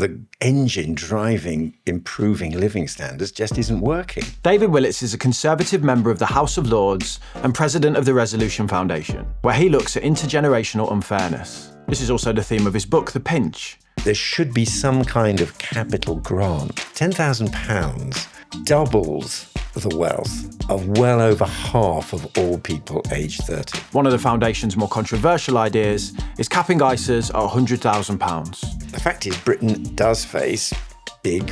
the engine driving improving living standards just isn't working. David Willetts is a Conservative member of the House of Lords and president of the Resolution Foundation, where he looks at intergenerational unfairness. This is also the theme of his book, The Pinch. There should be some kind of capital grant. £10,000 doubles the wealth of well over half of all people aged 30. One of the foundation's more controversial ideas is capping ISAs at £100,000. The fact is, Britain does face big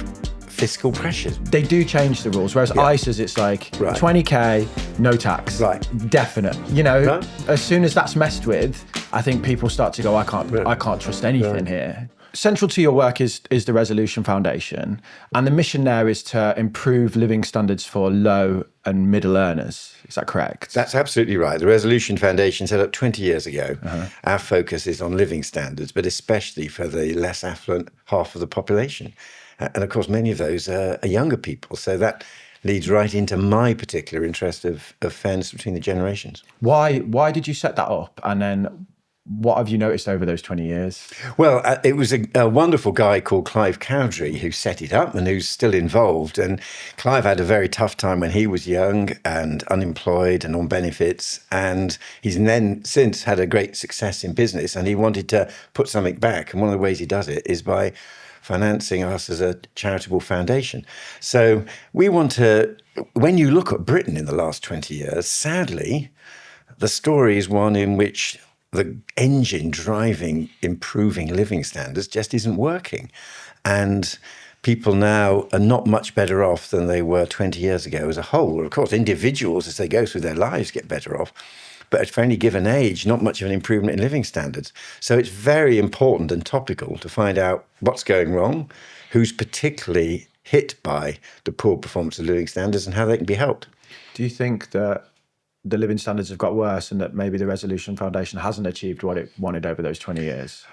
fiscal pressures. They do change the rules, whereas ISAs, it's like 20k, no tax. Right. Definite. You know, as soon as that's messed with, I think people start to go, I can't trust anything here. Central to your work is the Resolution Foundation, and the mission there is to improve living standards for low and middle earners. Is that correct? That's absolutely right. The Resolution Foundation set up 20 years ago. Our focus is on living standards, but especially for the less affluent half of the population. And of course, many of those are younger people. So that leads right into my particular interest of fairness between the generations. Why did you set that up? And then what have you noticed over those 20 years? Well, it was a wonderful guy called Clive Cowdery who set it up and who's still involved. And Clive had a very tough time when he was young and unemployed and on benefits. And he's then since had a great success in business, and he wanted to put something back. And one of the ways he does it is by financing us as a charitable foundation. So we want to, when you look at Britain in the last 20 years, sadly, the story is one in which the engine driving improving living standards just isn't working. And people now are not much better off than they were 20 years ago as a whole. Of course, individuals, as they go through their lives, get better off. But for any given age, not much of an improvement in living standards. So it's very important and topical to find out what's going wrong, who's particularly hit by the poor performance of living standards, and how they can be helped. Do you think that the living standards have got worse and that maybe the Resolution Foundation hasn't achieved what it wanted over those 20 years?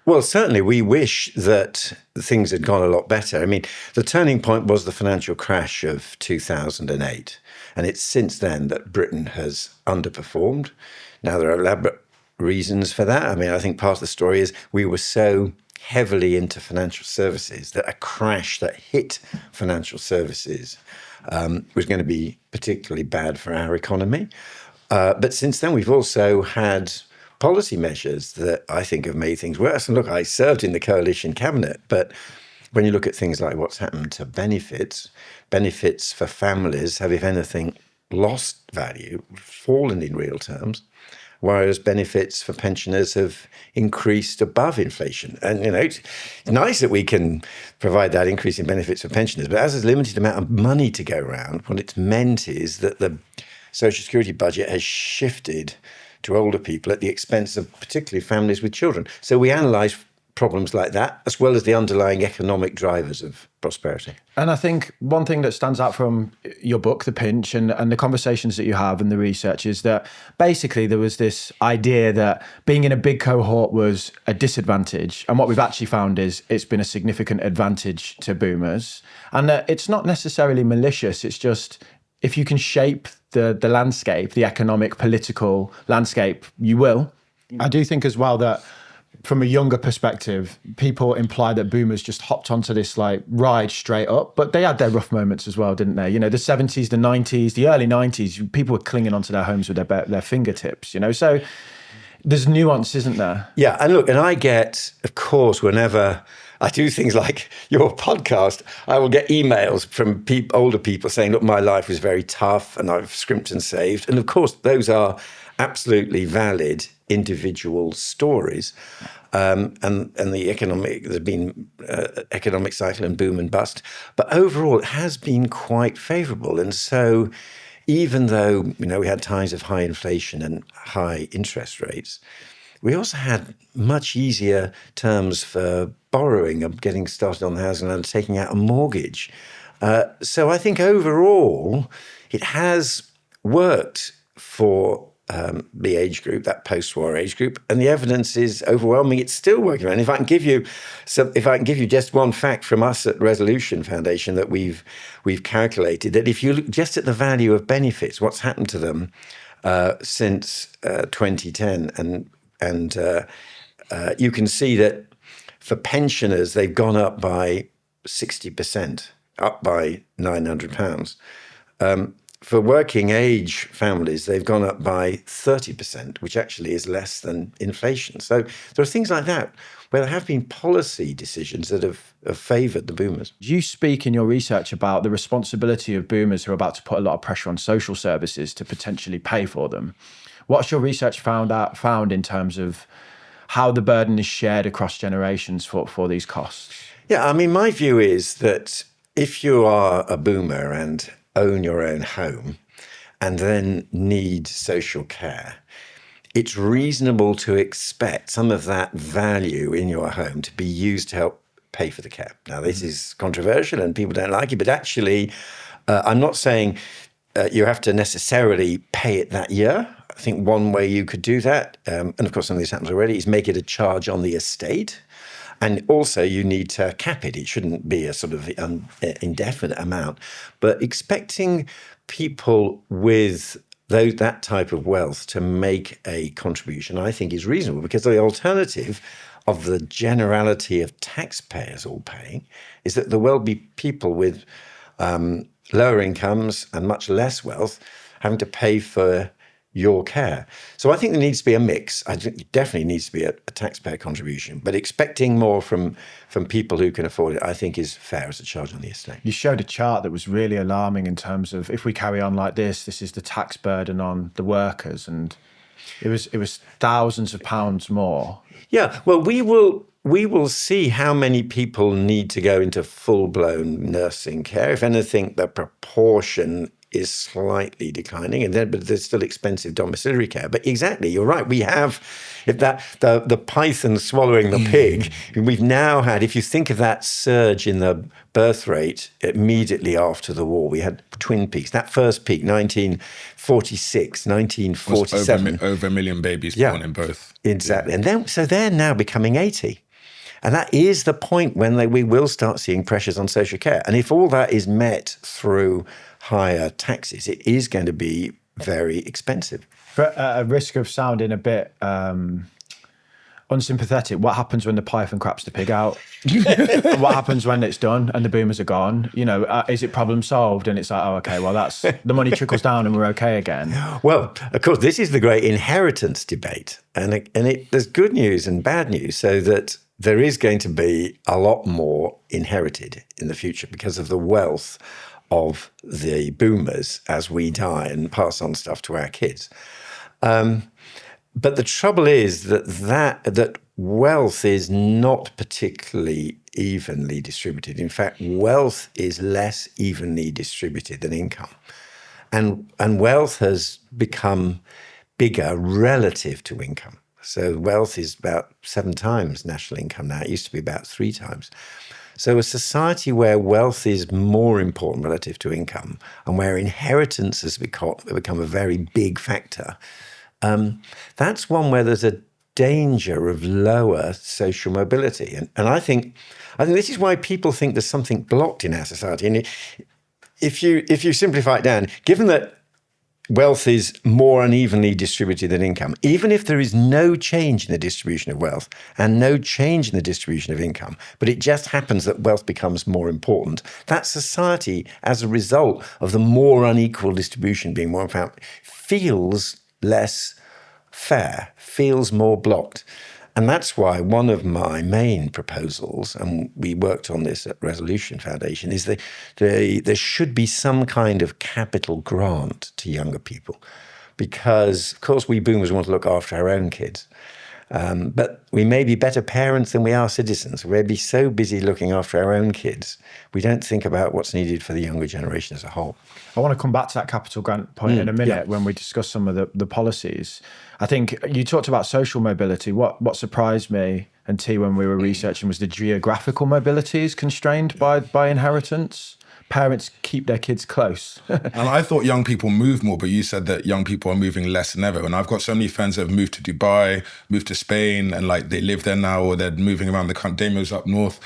Well, certainly we wish that things had gone a lot better. I mean, the turning point was the financial crash of 2008. And it's since then that Britain has underperformed. Now, there are elaborate reasons for that. I mean, I think part of the story is we were so heavily into financial services that a crash that hit financial services was going to be particularly bad for our economy. But since then, we've also had policy measures that I think have made things worse. And look, I served in the coalition cabinet, but when you look at things like what's happened to benefits for families have, if anything, lost value, fallen in real terms, whereas benefits for pensioners have increased above inflation. And, you know, it's nice that we can provide that increase in benefits for pensioners, but as there's a limited amount of money to go around, what it's meant is that the Social Security budget has shifted to older people at the expense of particularly families with children. So we analyse problems like that, as well as the underlying economic drivers of prosperity. And I think one thing that stands out from your book, The Pinch, and the conversations that you have and the research is that basically there was this idea that being in a big cohort was a disadvantage. And what we've actually found is it's been a significant advantage to boomers. And that it's not necessarily malicious. It's just if you can shape the landscape, the economic, political landscape, you will. I do think as well that from a younger perspective, people imply that boomers just hopped onto this like ride straight up, but they had their rough moments as well, didn't they? You know, the 70s, the 90s, the early 90s, people were clinging onto their homes with their fingertips, you know? So there's nuance, isn't there? Yeah, and look, and I get, of course, whenever I do things like your podcast, I will get emails from older people saying, look, my life was very tough and I've scrimped and saved. And of course, those are absolutely valid individual stories. And the there's been economic cycle and boom and bust. But overall, it has been quite favourable. And so even though, you know, we had times of high inflation and high interest rates, we also had much easier terms for borrowing and getting started on the housing and taking out a mortgage. So I think overall, it has worked for the age group, that post-war age group, and the evidence is overwhelming. It's still working. And if I can give you just one fact from us at Resolution Foundation that we've calculated, that if you look just at the value of benefits, what's happened to them since 2010, and you can see that For pensioners, they've gone up by 60%, up by £900. For working age families, they've gone up by 30%, which actually is less than inflation. So there are things like that where there have been policy decisions that have favoured the boomers. You speak in your research about the responsibility of boomers who are about to put a lot of pressure on social services to potentially pay for them. What's your research found in terms of how the burden is shared across generations for these costs? Yeah, I mean, my view is that if you are a boomer and own your own home and then need social care, it's reasonable to expect some of that value in your home to be used to help pay for the care. Now, this is controversial and people don't like it, but actually, I'm not saying you have to necessarily pay it that year. I think one way you could do that, and of course some of this happens already, is make it a charge on the estate. And also you need to cap it. It shouldn't be a sort of indefinite amount. But expecting people with that type of wealth to make a contribution, I think, is reasonable, because the alternative of the generality of taxpayers all paying is that there will be people with lower incomes and much less wealth having to pay for your care. So I think there needs to be a mix. I think it definitely needs to be a taxpayer contribution, but expecting more from people who can afford it, I think, is fair as a charge on the estate. You showed a chart that was really alarming in terms of, if we carry on like this is the tax burden on the workers, and it was thousands of pounds more. Yeah, well, we will see how many people need to go into full-blown nursing care. If anything, the proportion is slightly declining, but there's still expensive domiciliary care. But exactly, you're right. We have the python swallowing the pig. We've now had, if you think of that surge in the birth rate immediately after the war, we had twin peaks. That first peak, 1946, 1947. Over a million babies born in both. Exactly. And then, so they're now becoming 80. And that is the point when we will start seeing pressures on social care. And if all that is met through higher taxes, it is going to be very expensive. But at a risk of sounding a bit unsympathetic, what happens when the python craps the pig out? What happens when it's done and the boomers are gone? You know, is it problem solved? And it's like, oh, okay, well, that's the money trickles down and we're okay again. Well, of course, this is the great inheritance debate. And there's good news and bad news, so that there is going to be a lot more inherited in the future because of the wealth of the boomers as we die and pass on stuff to our kids. But the trouble is that wealth is not particularly evenly distributed. In fact, wealth is less evenly distributed than income. And wealth has become bigger relative to income. So wealth is about 7 times national income now. It used to be about 3 times. So a society where wealth is more important relative to income and where inheritance has become a very big factor, that's one where there's a danger of lower social mobility. And I think this is why people think there's something blocked in our society. And if you simplify it down, given that wealth is more unevenly distributed than income, even if there is no change in the distribution of wealth and no change in the distribution of income, but it just happens that wealth becomes more important, that society, as a result of the more unequal distribution being more important, feels less fair, feels more blocked. And that's why one of my main proposals, and we worked on this at Resolution Foundation, is that there should be some kind of capital grant to younger people. Because, of course, we boomers want to look after our own kids. But we may be better parents than we are citizens. We'll be so busy looking after our own kids, we don't think about what's needed for the younger generation as a whole. I want to come back to that capital grant point in a minute when we discuss some of the policies. I think you talked about social mobility. What surprised me and T when we were researching was the geographical mobility is constrained by inheritance. Parents keep their kids close. And I thought young people move more, but you said that young people are moving less than ever. And I've got so many friends that have moved to Dubai, moved to Spain, and like they live there now, or they're moving around the country. Demos up north.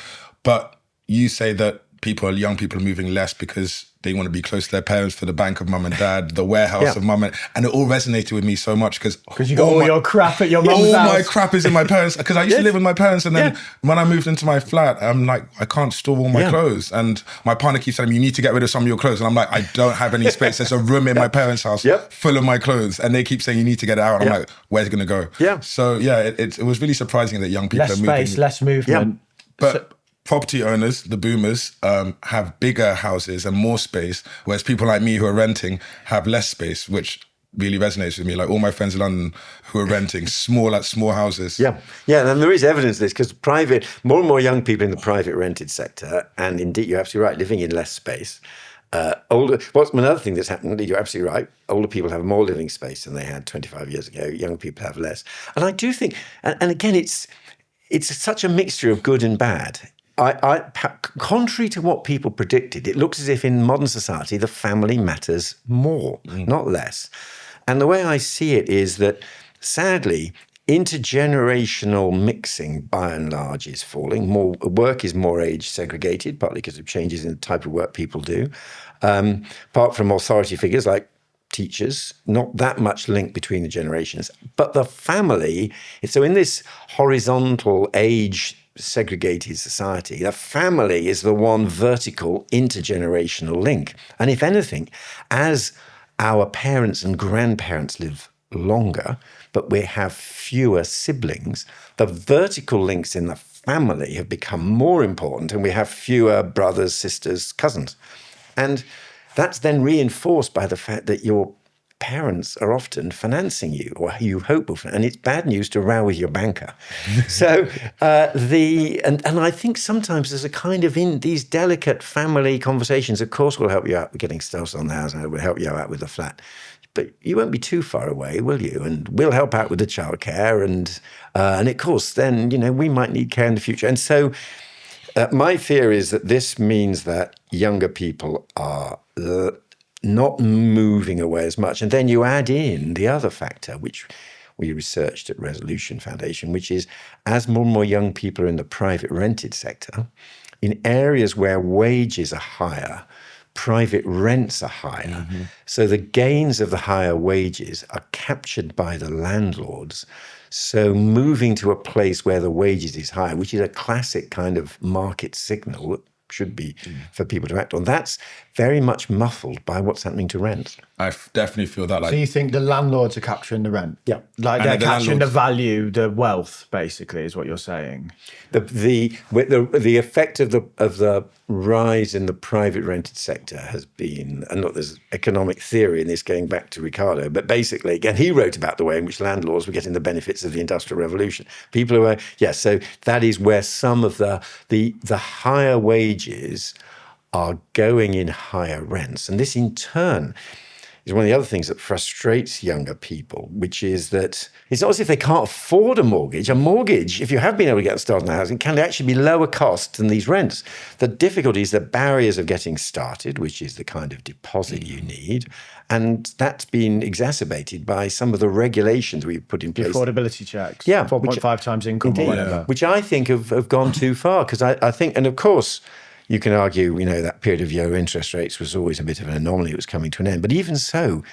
But you say that young people are moving less because they want to be close to their parents, for the bank of mum and dad, the warehouse of mum, and it all resonated with me so much because you got all your crap at your mum's house. All my crap is in my parents, because I used to live with my parents, and then when I moved into my flat, I'm like, I can't store all my clothes, and my partner keeps telling me, you need to get rid of some of your clothes, and I'm like, I don't have any space. There's a room in my parents' house full of my clothes, and they keep saying you need to get it out. And I'm like, where's it going to go? So it was really surprising that young people less are moving. Less space, less movement. But property owners, the boomers, have bigger houses and more space, whereas people like me who are renting have less space, which really resonates with me. Like all my friends in London who are renting small houses. Yeah, and there is evidence of this, because more and more young people in the private rented sector, and indeed you're absolutely right, living in less space. Another thing that's happened, you're absolutely right, older people have more living space than they had 25 years ago, young people have less. And I do think, and again, it's such a mixture of good and bad. Contrary to what people predicted, it looks as if in modern society, the family matters more, not less. And the way I see it is that, sadly, intergenerational mixing, by and large, is falling. Work is more age segregated, partly because of changes in the type of work people do. Apart from authority figures like teachers, not that much link between the generations. But the family, so in this horizontal age segregated society, the family is the one vertical intergenerational link. And if anything, as our parents and grandparents live longer, but we have fewer siblings, the vertical links in the family have become more important, and we have fewer brothers, sisters, cousins. And that's then reinforced by the fact that your parents are often financing you, or you hope will, and it's bad news to row with your banker. So and I think sometimes there's a kind of, in these delicate family conversations, of course we'll help you out with getting started on the house, and we'll help you out with the flat. But you won't be too far away, will you? And we'll help out with the childcare, and of course, then we might need care in the future. And so, my fear is that this means that younger people are not moving away as much. And then you add in the other factor, which we researched at Resolution Foundation, which is, as more and more young people are in the private rented sector, in areas where wages are higher, private rents are higher. So the gains of the higher wages are captured by the landlords. So moving to a place where the wages is higher, which is a classic kind of market signal that should be for people to act on, that's very much muffled by what's happening to rent. I definly feel that. So you think the landlords are capturing the rent? Yeah. Like they're capturing the value, the wealth, basically, is what you're saying. The effect of the rise in the private rented sector has been, and look, there's economic theory in this going back to Ricardo, but basically, again, he wrote about the way in which landlords were getting the benefits of the Industrial Revolution. People who are, so that is where some of the higher wages are going in higher rents. And this in turn is one of the other things that frustrates younger people, which is that it's not as if they can't afford a mortgage. A mortgage, if you have been able to get started in the housing, can actually be lower cost than these rents. The difficulty is the barriers of getting started, which is the kind of deposit you need. And that's been exacerbated by some of the regulations we've put in place. The affordability checks. 4.5 times income or whatever. Which I think have gone too far, because I think, and of course, you can argue, that period of low interest rates was always a bit of an anomaly. It was coming to an end. But even so,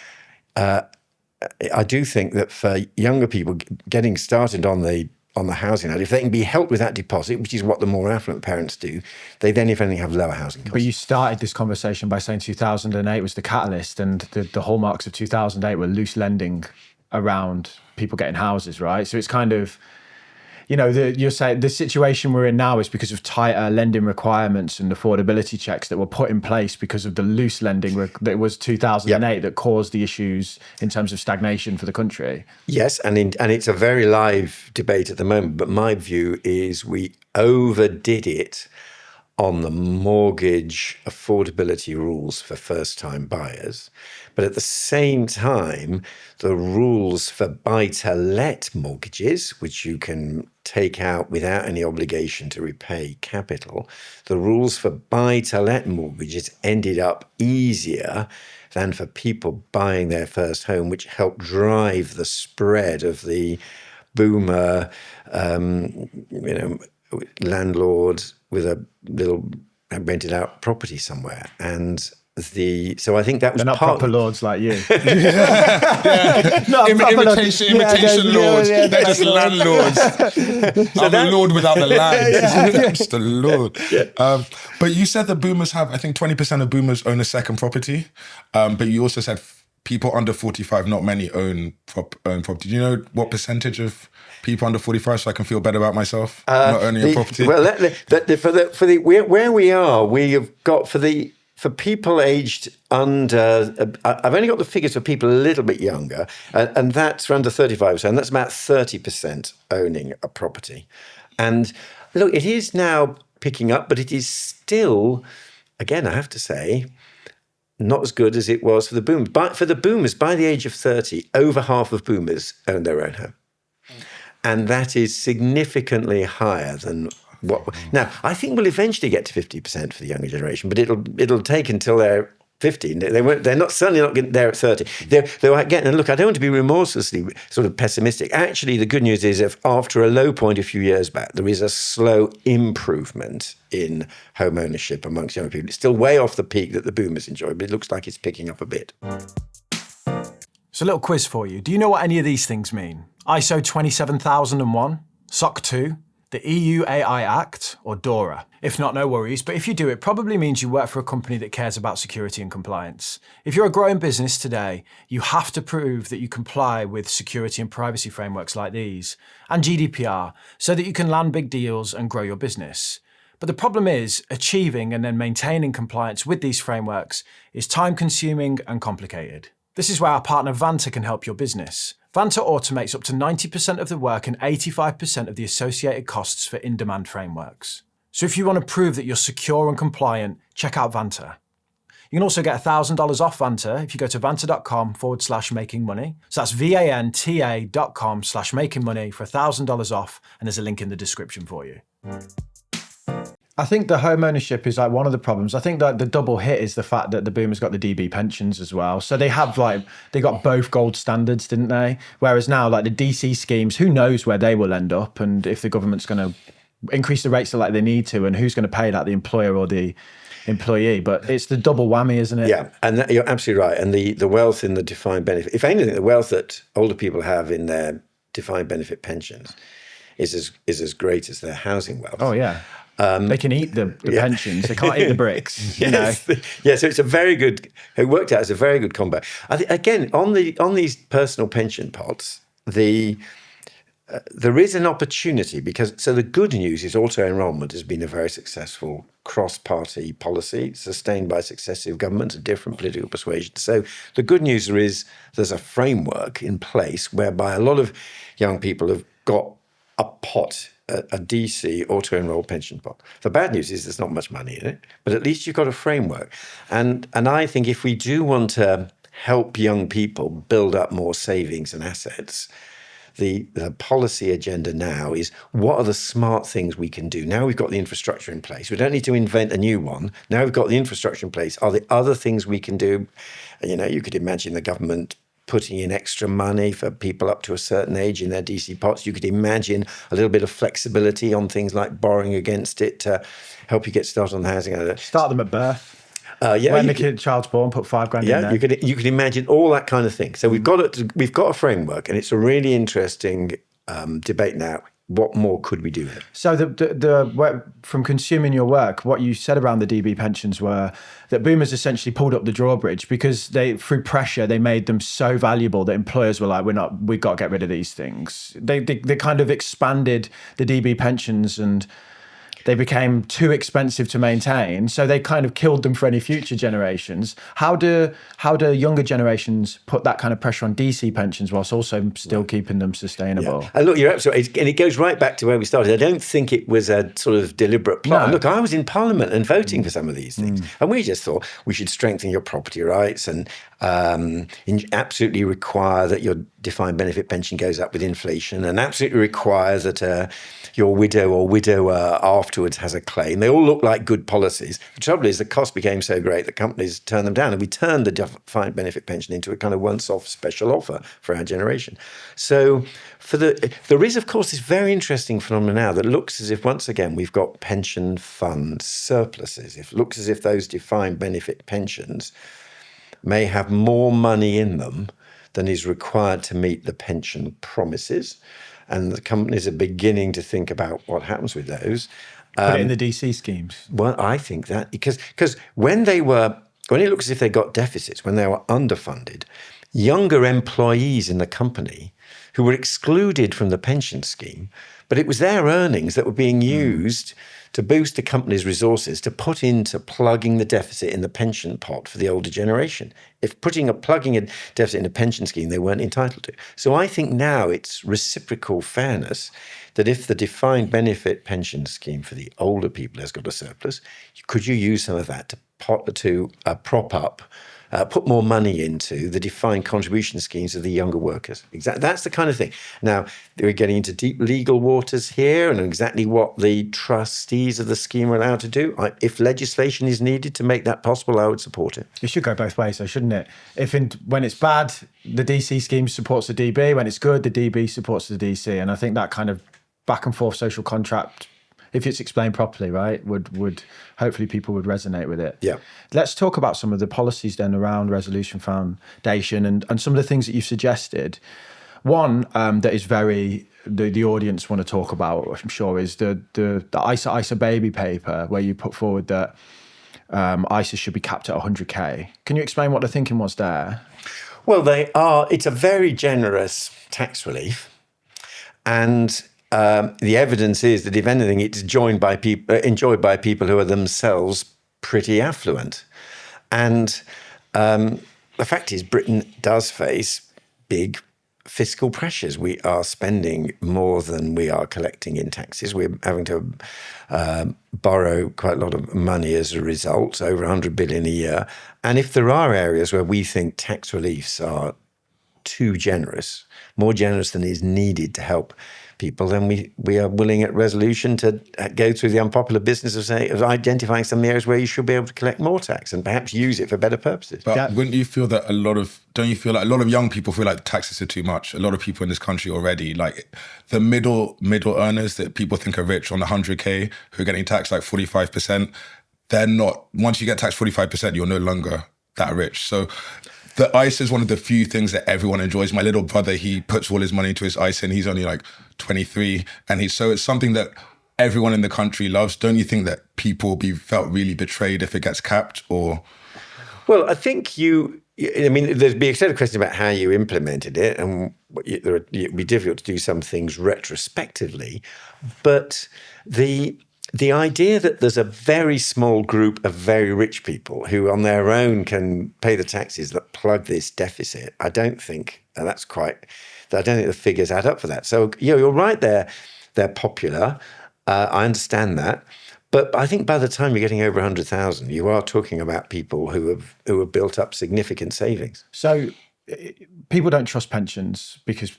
I do think that for younger people getting started on the housing, if they can be helped with that deposit, which is what the more affluent parents do, they then, if anything, have lower housing costs. But you started this conversation by saying 2008 was the catalyst, and the hallmarks of 2008 were loose lending around people getting houses, right? So it's kind of, you're saying the situation we're in now is because of tighter lending requirements and affordability checks that were put in place because of the loose lending that was 2008 that caused the issues in terms of stagnation for the country. Yes, and it's a very live debate at the moment. But my view is we overdid it on the mortgage affordability rules for first-time buyers. But at the same time, the rules for buy-to-let mortgages, which you can take out without any obligation to repay capital, the rules for buy-to-let mortgages ended up easier than for people buying their first home, which helped drive the spread of the boomer, landlord with a little rented out property somewhere. And so I think that was They're not part proper lords like you. Imitation lords. They're just landlords. I'm a lord without the land. Just a lord. But you said the boomers have, I think 20% of boomers own a second property. But you also said people under 45, not many own property. Do you know what percentage of people under 45, so I can feel better about myself not owning a property? Well, where we are, we have got for people aged under, I've only got the figures for people a little bit younger, and that's for under 35%, and that's about 30% owning a property. And look, it is now picking up, but it is still, again, I have to say, not as good as it was for the boomers. But for the boomers, by the age of 30, over half of boomers own their own home. And that is significantly higher than what. Now, I think we'll eventually get to 50% for the younger generation, but it'll take until they're 50. They're not certainly not getting there at 30. They're getting. And look, I don't want to be remorselessly sort of pessimistic. Actually, the good news is, if after a low point a few years back, there is a slow improvement in home ownership amongst young people. It's still way off the peak that the boomers enjoy, but it looks like it's picking up a bit. So a little quiz for you. Do you know what any of these things mean? ISO 27001, SOC 2, the EU AI Act, or DORA? If not, no worries, but if you do, it probably means you work for a company that cares about security and compliance. If you're a growing business today, you have to prove that you comply with security and privacy frameworks like these, and GDPR, so that you can land big deals and grow your business. But the problem is, achieving and then maintaining compliance with these frameworks is time-consuming and complicated. This is where our partner Vanta can help your business. Vanta automates up to 90% of the work and 85% of the associated costs for in-demand frameworks. So if you want to prove that you're secure and compliant, check out Vanta. You can also get $1,000 off Vanta if you go to vanta.com/making money. So that's VANTA.com/making money for $1,000 off, and there's a link in the description for you. I think the home ownership is like one of the problems. I think that the double hit is the fact that the boomers got the DB pensions as well. So they got both gold standards, didn't they? Whereas now, like the DC schemes, who knows where they will end up, and if the government's going to increase the rates like they need to, and who's going to pay that, the employer or the employee. But it's the double whammy, isn't it? Yeah, and you're absolutely right. And the wealth in the defined benefit, if anything, the wealth that older people have in their defined benefit pensions is as great as their housing wealth. Oh yeah. They can eat the pensions. They can't eat the bricks. Yes. Yeah, so it's a very good. It worked out as a very good combo. Again, on these personal pension pots, there is an opportunity because. So the good news is auto enrolment has been a very successful cross-party policy sustained by successive governments of different political persuasions. So the good news is there's a framework in place whereby a lot of young people have got a pot. A DC auto-enroll pension pot. The bad news is there's not much money in it, but at least you've got a framework. And I think if we do want to help young people build up more savings and assets, the policy agenda now is what are the smart things we can do? Now we've got the infrastructure in place. We don't need to invent a new one. Now we've got the infrastructure in place. Are there other things we can do? You could imagine the government putting in extra money for people up to a certain age in their DC pots. You could imagine a little bit of flexibility on things like borrowing against it to help you get started on the housing. Start them at birth. When the child's born, put $5,000 in there. You could imagine all that kind of thing. So we've got a framework, and it's a really interesting debate now. What more could we do here? So from consuming your work, what you said around the DB pensions were that boomers essentially pulled up the drawbridge because through pressure, they made them so valuable that employers were like, we've got to get rid of these things. They kind of expanded the DB pensions and they became too expensive to maintain. So they kind of killed them for any future generations. How do younger generations put that kind of pressure on DC pensions whilst also still keeping them sustainable? Yeah. And look, you're absolutely, and it goes right back to where we started. I don't think it was a sort of deliberate plot. No. Look, I was in Parliament and voting for some of these things. And we just thought we should strengthen your property rights and absolutely require that your defined benefit pension goes up with inflation and absolutely require that your widow or widower after afterwards has a claim. They all look like good policies. The trouble is the cost became so great that companies turned them down, and we turned the defined benefit pension into a kind of once-off special offer for our generation. So there is, of course, this very interesting phenomenon now that looks as if, once again, we've got pension fund surpluses. It looks as if those defined benefit pensions may have more money in them than is required to meet the pension promises. And the companies are beginning to think about what happens with those. Put it in the DC schemes. Well, I think that because when it looks as if they got deficits, when they were underfunded, younger employees in the company who were excluded from the pension scheme, but it was their earnings that were being used to boost the company's resources to put into plugging the deficit in the pension pot for the older generation. If plugging a deficit in a pension scheme they weren't entitled to. So I think now it's reciprocal fairness that if the defined benefit pension scheme for the older people has got a surplus, could you use some of that to prop up, put more money into the defined contribution schemes of the younger workers? Exactly, that's the kind of thing. Now, we're getting into deep legal waters here and exactly what the trustees of the scheme are allowed to do. If legislation is needed to make that possible, I would support it. It should go both ways, though, shouldn't it? When it's bad, the DC scheme supports the DB. When it's good, the DB supports the DC. And I think that kind of back and forth social contract, if it's explained properly, right, would hopefully people would resonate with it. Yeah. Let's talk about some of the policies then around Resolution Foundation and some of the things that you've suggested. One that is the audience want to talk about, I'm sure, is the ISA baby paper, where you put forward that ISA should be capped at 100K. Can you explain what the thinking was there? Well, it's a very generous tax relief, and the evidence is that, if anything, it's enjoyed by people who are themselves pretty affluent. And the fact is, Britain does face big fiscal pressures. We are spending more than we are collecting in taxes. We're having to borrow quite a lot of money as a result, over 100 billion a year. And if there are areas where we think tax reliefs are too generous, more generous than is needed to help people, then we are willing at Resolution to go through the unpopular business of identifying some areas where you should be able to collect more tax and perhaps use it for better purposes. But wouldn't you feel that don't you feel like a lot of young people feel like the taxes are too much? A lot of people in this country already, like the middle earners that people think are rich on the 100K who are getting taxed like 45%, they're not, once you get taxed 45%, you're no longer that rich. So the ISA is one of the few things that everyone enjoys. My little brother, he puts all his money into his ISA and he's only like 23. And so it's something that everyone in the country loves. Don't you think that people will be felt really betrayed if it gets capped? Or? Well, I think there'd be a set of questions about how you implemented it, and it'd be difficult to do some things retrospectively. But the idea that there's a very small group of very rich people who on their own can pay the taxes that plug this deficit, I don't think the figures add up for that. So you're right there. They're popular. I understand that. But I think by the time you're getting over 100,000, you are talking about people who have built up significant savings. So people don't trust pensions because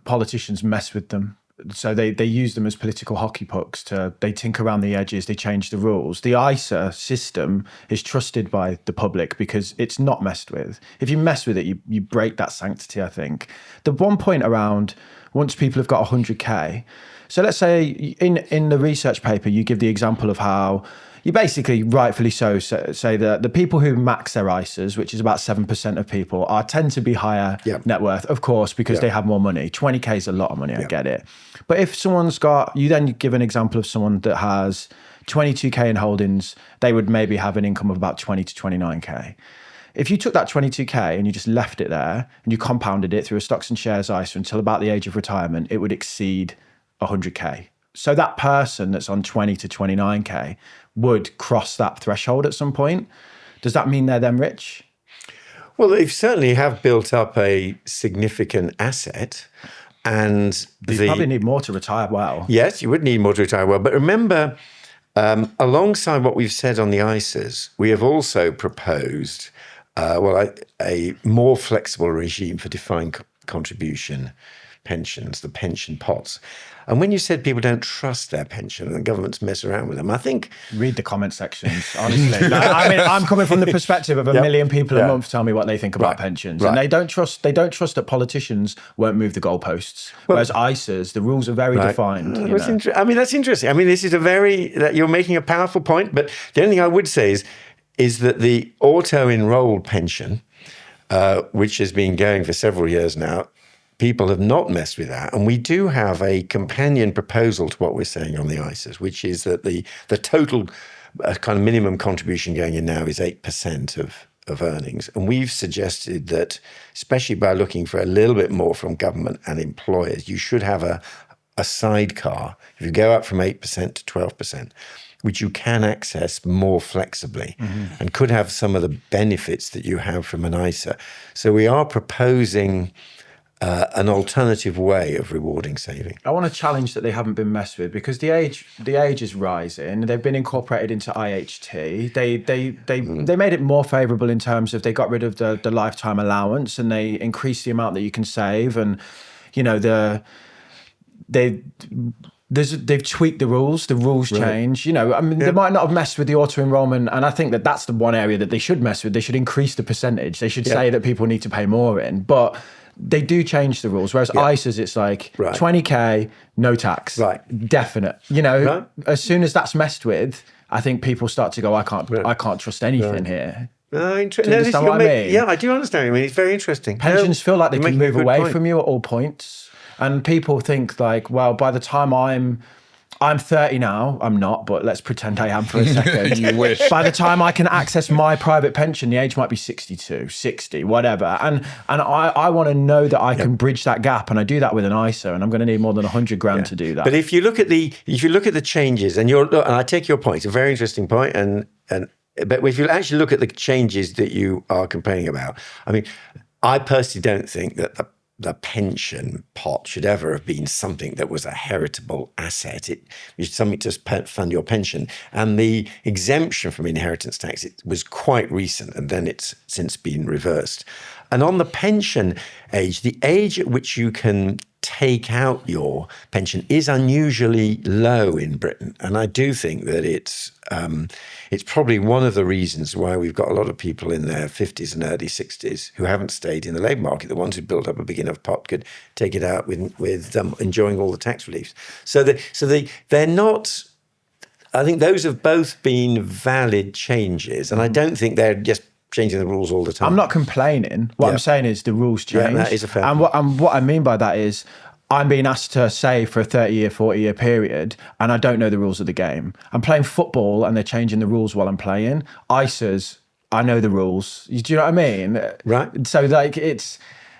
politicians mess with them. So they use them as political hockey pucks. They tinker around the edges, they change the rules. The ISA system is trusted by the public because it's not messed with. If you mess with it, you break that sanctity, I think. The one point around once people have got 100K, so let's say in the research paper, you give the example of how you basically, rightfully so, say that the people who max their ISAs, which is about 7% of people, tend to be higher net worth, of course, because they have more money. 20K is a lot of money, I get it. But if you then give an example of someone that has 22K in holdings, they would maybe have an income of about 20 to 29K. If you took that 22K and you just left it there and you compounded it through a stocks and shares ISA until about the age of retirement, it would exceed 100K. So that person that's on 20 to 29K would cross that threshold at some point. Does that mean they're then rich? Well, they certainly have built up a significant asset, and you probably need more to retire well. Yes, you would need more to retire well. But remember, alongside what we've said on the ISAs, we have also proposed a more flexible regime for defined contribution pensions, the pension pots. And when you said people don't trust their pension and the governments mess around with them, I think... Read the comment sections, honestly. I mean, I'm coming from the perspective of a million people a month tell me what they think about pensions. And they don't trust that politicians won't move the goalposts. Whereas ISAs, the rules are very defined. I mean, that's interesting. I mean, this is you're making a powerful point, but the only thing I would say is that the auto-enrolled pension, which has been going for several years now, people have not messed with that. And we do have a companion proposal to what we're saying on the ISAs, which is that the total kind of minimum contribution going in now is 8% of earnings. And we've suggested that, especially by looking for a little bit more from government and employers, you should have a sidecar. If you go up from 8% to 12%, which you can access more flexibly and could have some of the benefits that you have from an ISA. So we are proposing an alternative way of rewarding saving. I want to challenge that they haven't been messed with, because the age is rising. They've been incorporated into IHT. They made it more favourable in terms of they got rid of the lifetime allowance and they increased the amount that you can save. And they've tweaked the rules. The rules change. I mean, they might not have messed with the auto enrollment, and I think that that's the one area that they should mess with. They should increase the percentage. They should say that people need to pay more in, but they do change the rules. Whereas ISAs, it's like 20k, no tax, definite. As soon as that's messed with, I think people start to go, I can't trust anything here. Do you understand what I mean? Yeah, I do understand. I mean, it's very interesting. Pensions feel like they can move away from you at all points. And people think like, well, by the time I'm 30 now, I'm not, but let's pretend I am for a second. You wish. By the time I can access my private pension, the age might be 62, 60, whatever. And I want to know that I can bridge that gap, and I do that with an ISA, and I'm going to need more than 100 grand to do that. But if you look at the changes, and I take your point, it's a very interesting point, but if you actually look at the changes that you are complaining about, I mean, I personally don't think that the pension pot should ever have been something that was a heritable asset. It was something to fund your pension. And the exemption from inheritance tax, it was quite recent, and then it's since been reversed. And on the pension age, the age at which you can take out your pension is unusually low in Britain. And I do think that it's probably one of the reasons why we've got a lot of people in their 50s and early 60s who haven't stayed in the labour market. The ones who built up a big enough pot could take it out with enjoying all the tax reliefs. So they're not... I think those have both been valid changes. And I don't think they're just changing the rules all the time. I'm not complaining. What I'm saying is the rules change. Yeah, that is a fair point. And what I mean by that is I'm being asked to save for a 30-year, 40-year period, and I don't know the rules of the game. I'm playing football and they're changing the rules while I'm playing. ISAs, I know the rules. Do you know what I mean? Right. So like it's...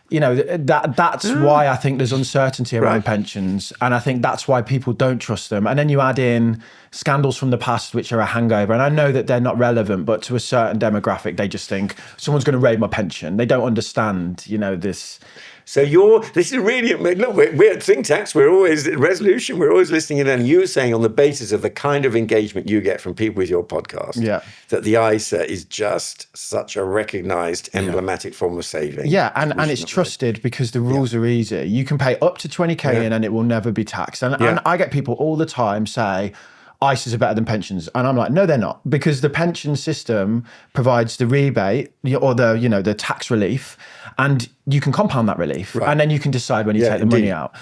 that's why I think there's uncertainty around pensions. And I think that's why people don't trust them. And then you add in scandals from the past, which are a hangover. And I know that they're not relevant, but to a certain demographic, they just think someone's going to raid my pension. They don't understand, this. So this is really, look, we're at Think Tanks, we're always at Resolution, we're always listening in, and you were saying on the basis of the kind of engagement you get from people with your podcast, that the ISA is just such a recognised, emblematic form of saving. Yeah, and it's trusted because the rules are easy. You can pay up to 20k in and it will never be taxed. And I get people all the time say, ISAs are better than pensions. And I'm like, no, they're not, because the pension system provides the rebate or the tax relief, and you can compound that relief. And then you can decide when you take the money out.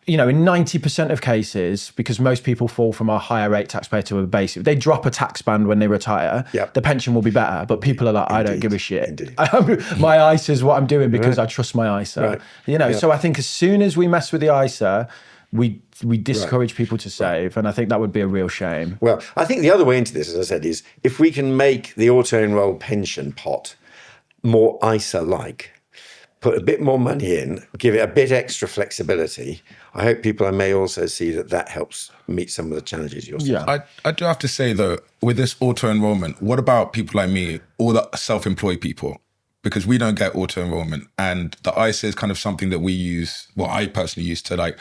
In 90% of cases, because most people fall from a higher rate taxpayer to a basic, if they drop a tax band when they retire, the pension will be better. But people are like, I don't give a shit. My ISA is what I'm doing because I trust my ISA. So I think as soon as we mess with the ISA, we discourage people to save, and I think that would be a real shame. Well, I think the other way into this, as I said, is if we can make the auto-enrolled pension pot more ISA-like, put a bit more money in, give it a bit extra flexibility, I hope people may also see that helps meet some of the challenges you're seeing. I do have to say, though, with this auto-enrollment, what about people like me, all the self-employed people? Because we don't get auto-enrollment, and the ISA is kind of something that we use, I personally use to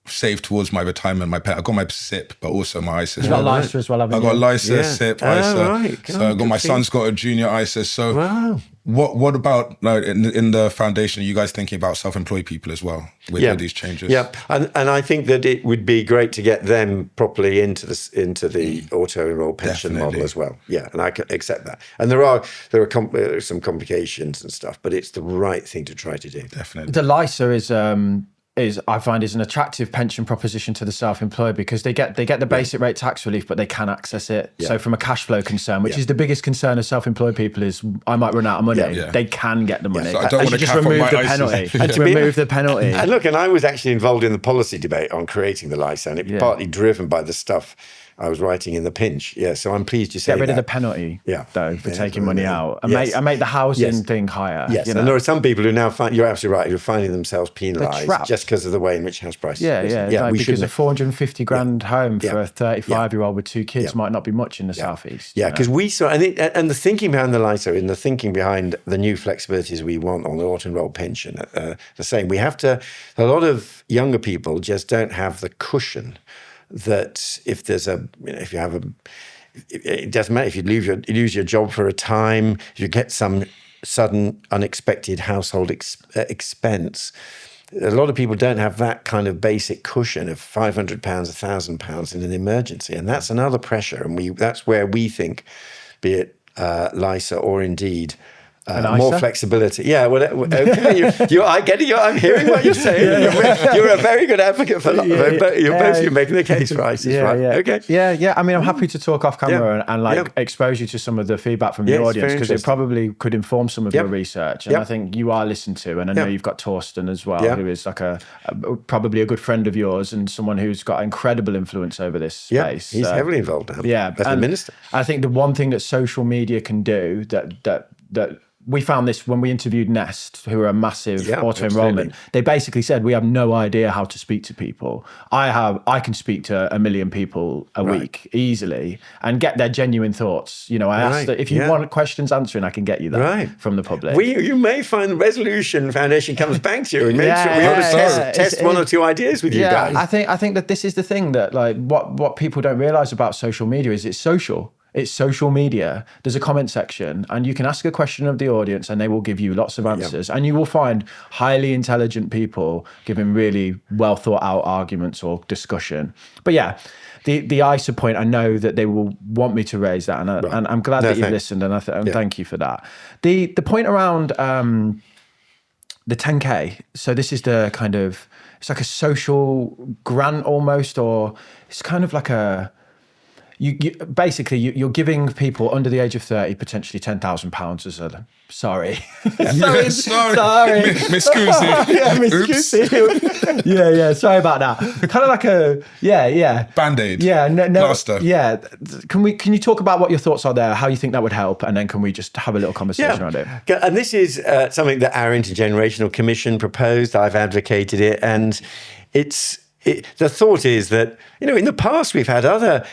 save towards my retirement, my pet. I got my SIP, but also my ISA. You got LISA as well, haven't you? I got LISA, SIP, ISA. So I got my son's got a junior ISA. So What about in the foundation? Are you guys thinking about self-employed people as well with these changes? Yeah, and I think that it would be great to get them properly into the auto-enroll pension model as well. Yeah, and I can accept that. And there are some complications and stuff, but it's the right thing to try to do. Definitely. The LISA is I find is an attractive pension proposition to the self-employed because they get the basic rate tax relief, but they can access it. Yeah. So from a cash flow concern, which is the biggest concern of self-employed people, is I might run out of money. Yeah. They can get the money. So I don't want to just remove the penalty. And to remove the penalty. And look, and I was actually involved in the policy debate on creating the LISA, and it was partly driven by the stuff I was writing in the pinch. Yeah, so I'm pleased you say get rid of the penalty. Though for taking money out and make the housing thing higher. Yes, and there are some people who now find, you're absolutely right, who are finding themselves penalised just because of the way in which house prices. Because a 450 grand home for a 35-year-old with 2 kids might not be much in the southeast. Yeah, because we saw, and the thinking behind the LISA and the thinking behind the new flexibilities we want on the auto-enrolled pension, the same. We have to. A lot of younger people just don't have the cushion that if there's it doesn't matter if you lose your job for a time, if you get some sudden unexpected household expense. A lot of people don't have that kind of basic cushion of £500, £1,000 in an emergency, and that's another pressure. And that's where we think, be it LISA or indeed more flexibility. Yeah, well, okay. I get it. I'm hearing what you're saying. You're a very good advocate for you're making the case for ISIS, right? Okay. Yeah. I mean, I'm happy to talk off camera and expose you to some of the feedback from the audience, because it probably could inform some of your research. And I think you are listened to, and I know you've got Torsten as well, who is like probably a good friend of yours and someone who's got incredible influence over this space. He's heavily involved now. Yeah, as the minister. I think the one thing that social media can do that we found this when we interviewed Nest, who are a massive auto-enrollment. They basically said, we have no idea how to speak to people. I can speak to 1 million people a week easily and get their genuine thoughts. I asked that if you want questions answering, I can get you that from the public. You may find the Resolution Foundation comes back to you and makes sure we ought to test one or two ideas with you guys. I think that this is the thing that what people don't realize about social media is it's social. It's social media. There's a comment section and you can ask a question of the audience and they will give you lots of answers. And you will find highly intelligent people giving really well thought out arguments or discussion. But the ISA point, I know that they will want me to raise that. And I'm glad that you've listened and thank you for that. The point around the 10K. So this is the kind of, it's like a social grant almost, or it's kind of like you're giving people under the age of 30 potentially £10,000 as a sorry. Miss Scusi. Yeah, sorry about that. Kind of like a Band-Aid. Plaster. Yeah. Can you talk about what your thoughts are there, how you think that would help, and then can we just have a little conversation around it? And this is something that our Intergenerational Commission proposed. I've advocated it, and the thought is that in the past we've had other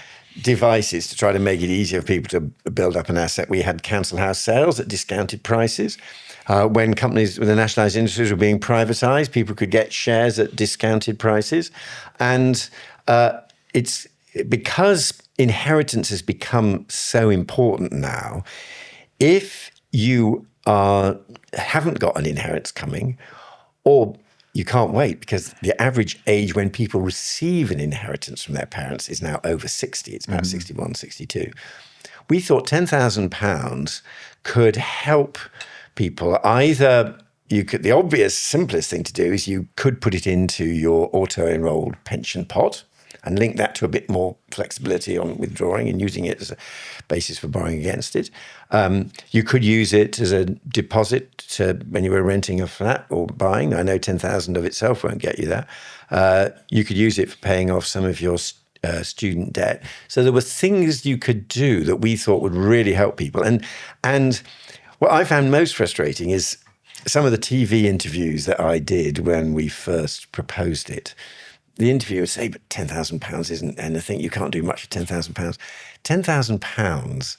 devices to try to make it easier for people to build up an asset. We had council house sales at discounted prices. When companies with the nationalised industries were being privatised, people could get shares at discounted prices. And it's because inheritance has become so important now, if you haven't got an inheritance coming, or you can't wait, because the average age when people receive an inheritance from their parents is now over 60. It's about 61, 62. We thought £10,000 could help people. Either the obvious, simplest thing to do is you could put it into your auto-enrolled pension pot and link that to a bit more flexibility on withdrawing and using it as a basis for borrowing against it. You could use it as a deposit when you were renting a flat or buying. I know 10,000 of itself won't get you that. You could use it for paying off some of your student debt. So there were things you could do that we thought would really help people. And what I found most frustrating is some of the TV interviews that I did when we first proposed it. The interviewers say, but £10,000 isn't anything. You can't do much with £10,000. £10,000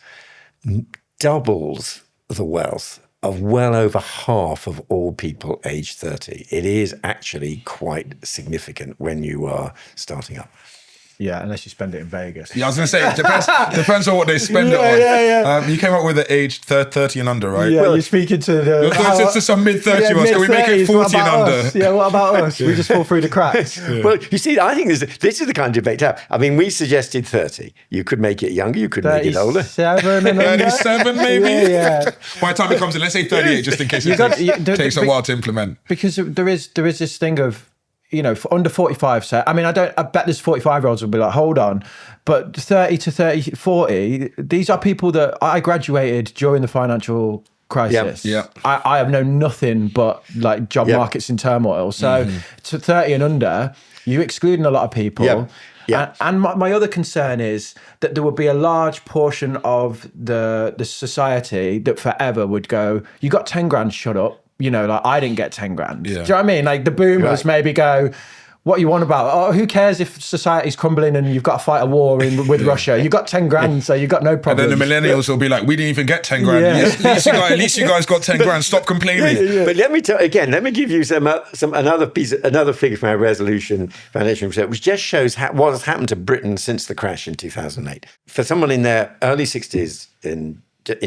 doubles the wealth of well over half of all people aged 30. It is actually quite significant when you are starting up. Yeah, unless you spend it in Vegas. Yeah, I was going to say, it depends on what they spend it on. Yeah. You came up with the age 30 and under, right? Yeah, you're speaking to the... It's to some mid-30-year-olds. Can we make it 40 and under? Us? Yeah, what about us? We just fall through the cracks. Well, you see, I think this is the kind of debate to have. I mean, we suggested 30. You could make it younger, you could make it older. 37 maybe? Yeah. By the time it comes in, let's say 38, just in case it takes a while to implement. Because there is this thing of, you know, for under 45, I mean, I bet there's 45-year-olds will be like, hold on. But 30 to 40, these are people that I graduated during the financial crisis. Yeah. I have known nothing but like job markets in turmoil. So to 30 and under, you're excluding a lot of people. Yeah. And my other concern is that there would be a large portion of the society that forever would go, you got 10 grand, shut up. You know, like I didn't get 10 grand. Yeah. Do you know what I mean? Like the boomers maybe go, what you want about? Oh, who cares if society's crumbling and you've got to fight a war with Russia? You got 10 grand, so you got no problem. And then the millennials will be like, we didn't even get 10 grand. Yeah. At least you guys got 10 grand. Stop complaining. But let me give you another figure from our resolution foundation research, which just shows what has happened to Britain since the crash in 2008. For someone in their early 60s in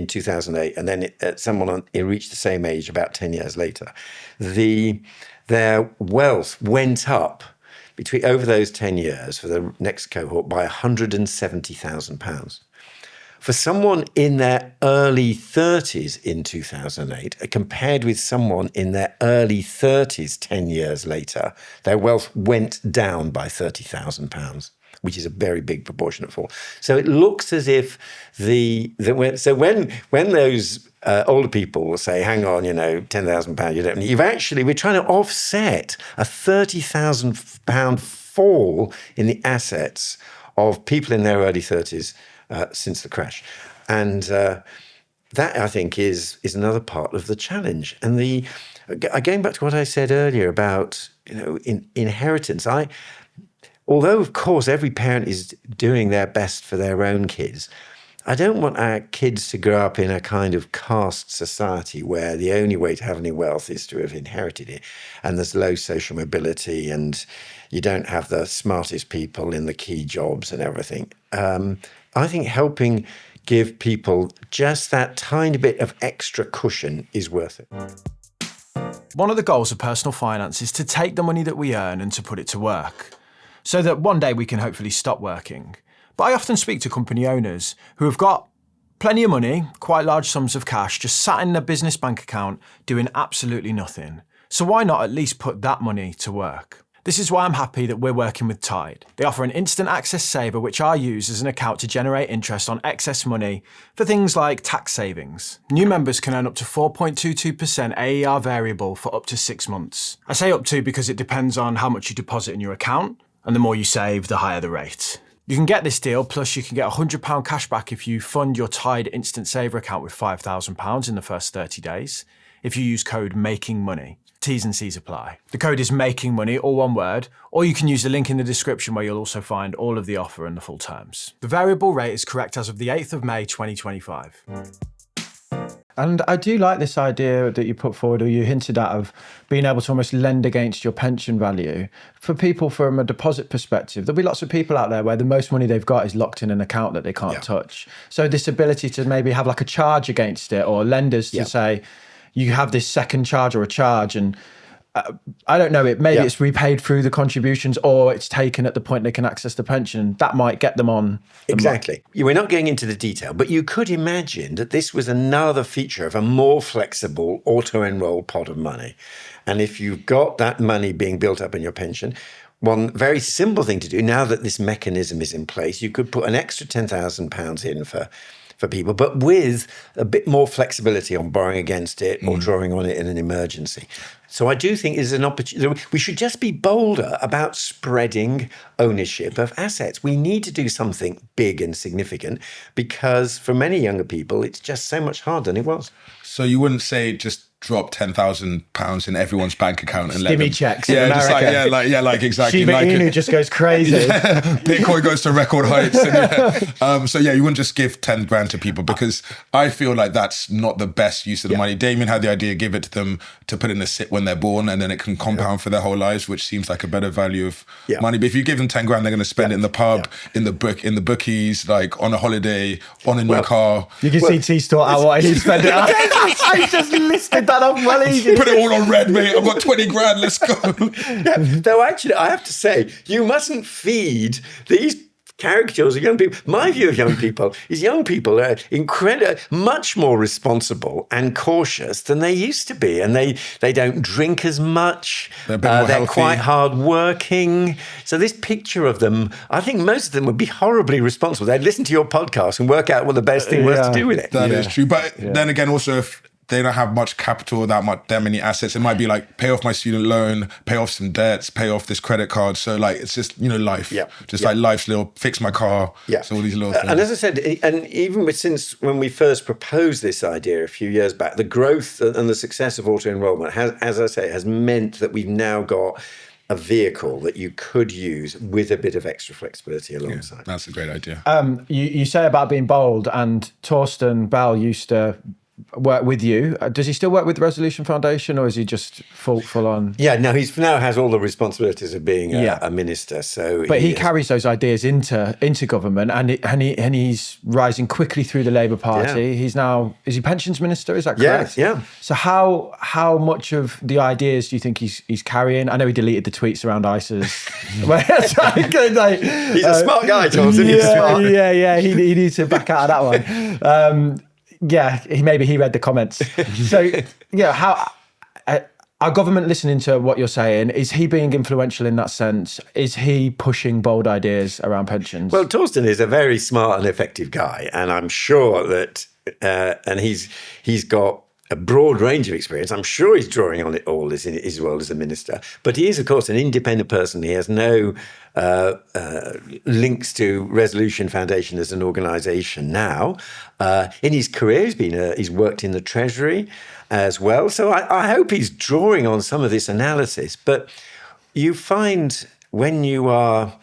2008, and then someone reached the same age about 10 years later, their wealth went up over those 10 years for the next cohort by £170,000. For someone in their early 30s in 2008, compared with someone in their early 30s 10 years later, their wealth went down by £30,000. Which is a very big proportionate fall. So it looks as if when those older people will say, "Hang on, you know, £10,000 you don't need," we're trying to offset a £30,000 fall in the assets of people in their early 30s since the crash, and that I think is another part of the challenge. And going back to what I said earlier about inheritance, although, of course, every parent is doing their best for their own kids, I don't want our kids to grow up in a kind of caste society where the only way to have any wealth is to have inherited it, and there's low social mobility, and you don't have the smartest people in the key jobs and everything. I think helping give people just that tiny bit of extra cushion is worth it. One of the goals of personal finance is to take the money that we earn and to put it to work, so that one day we can hopefully stop working. But I often speak to company owners who have got plenty of money, quite large sums of cash, just sat in their business bank account doing absolutely nothing. So why not at least put that money to work? This is why I'm happy that we're working with Tide. They offer an instant access saver which I use as an account to generate interest on excess money for things like tax savings. New members can earn up to 4.22% AER variable for up to 6 months. I say up to because it depends on how much you deposit in your account, and the more you save, the higher the rate. You can get this deal, plus you can get £100 cash back if you fund your Tide Instant Saver account with £5,000 in the first 30 days, if you use code MAKINGMONEY. T's and C's apply. The code is MAKINGMONEY, all one word, or you can use the link in the description where you'll also find all of the offer and the full terms. The variable rate is correct as of the 8th of May 2025. And I do like this idea that you put forward, or you hinted at, of being able to almost lend against your pension value. For people from a deposit perspective, there'll be lots of people out there where the most money they've got is locked in an account that they can't touch. So this ability to maybe have like a charge against it, or lenders to say, you have this second charge or a charge, and I don't know, maybe it's repaid through the contributions, or it's taken at the point they can access the pension. That might get them on. Exactly. We're not going into the detail, but you could imagine that this was another feature of a more flexible auto-enroll pot of money. And if you've got that money being built up in your pension, one very simple thing to do, now that this mechanism is in place, you could put an extra £10,000 in for people, but with a bit more flexibility on borrowing against it or drawing on it in an emergency. So I do think there's an opportunity. We should just be bolder about spreading ownership of assets. We need to do something big and significant, because for many younger people, it's just so much harder than it was. So you wouldn't say just drop £10,000 in everyone's bank account and let Stimmy them checks. Yeah, in just America. like exactly. Shiba like Inu just goes crazy. Bitcoin goes to record heights. And, so you wouldn't just give 10 grand to people, because I feel like that's not the best use of the money. Damien had the idea, give it to them to put in a SIP when they're born, and then it can compound for their whole lives, which seems like a better value of money. But if you give them 10 grand, they're going to spend it in the pub, in the bookies, like on a holiday, on a new car. You can see T Store out what he'd spend it on. I just listed that off well easy. Put it all on red, mate. I've got 20 grand. Let's go. Though actually, I have to say, you mustn't feed these caricatures of young people. My view of young people is young people are much more responsible and cautious than they used to be, and they don't drink as much. They're quite hardworking. So this picture of them, I think most of them would be horribly responsible. They'd listen to your podcast and work out what the best thing was to do with it. That is true. But then again, also, if they don't have much capital, that many assets, it might be like, pay off my student loan, pay off some debts, pay off this credit card. So like, it's just, life. Like life's little, fix my car. So all these little things. And as I said, and even since when we first proposed this idea a few years back, the growth and the success of auto-enrollment has, as I say, has meant that we've now got a vehicle that you could use with a bit of extra flexibility alongside. That's a great idea. You say about being bold, and Torsten Bell used to work with you. Does he still work with the Resolution Foundation, or is he just full on? Yeah, no, he's now has all the responsibilities of being a minister. So, but he carries those ideas into government, and he's rising quickly through the Labour Party. He's now, is he pensions minister? Is that correct? Yeah. So how much of the ideas do you think he's carrying? I know he deleted the tweets around ISAs. He's a smart guy, Torsten. He's smart. Yeah. He needs to back out of that one. Maybe he read the comments. So, how our government listening to what you're saying, is he being influential in that sense? Is he pushing bold ideas around pensions? Well, Torsten is a very smart and effective guy, and I'm sure that, and he's got a broad range of experience. I'm sure he's drawing on it all as well as a minister. But he is, of course, an independent person. He has no links to Resolution Foundation as an organisation now. In his career, he's worked in the Treasury as well. So I hope he's drawing on some of this analysis. But you find when you are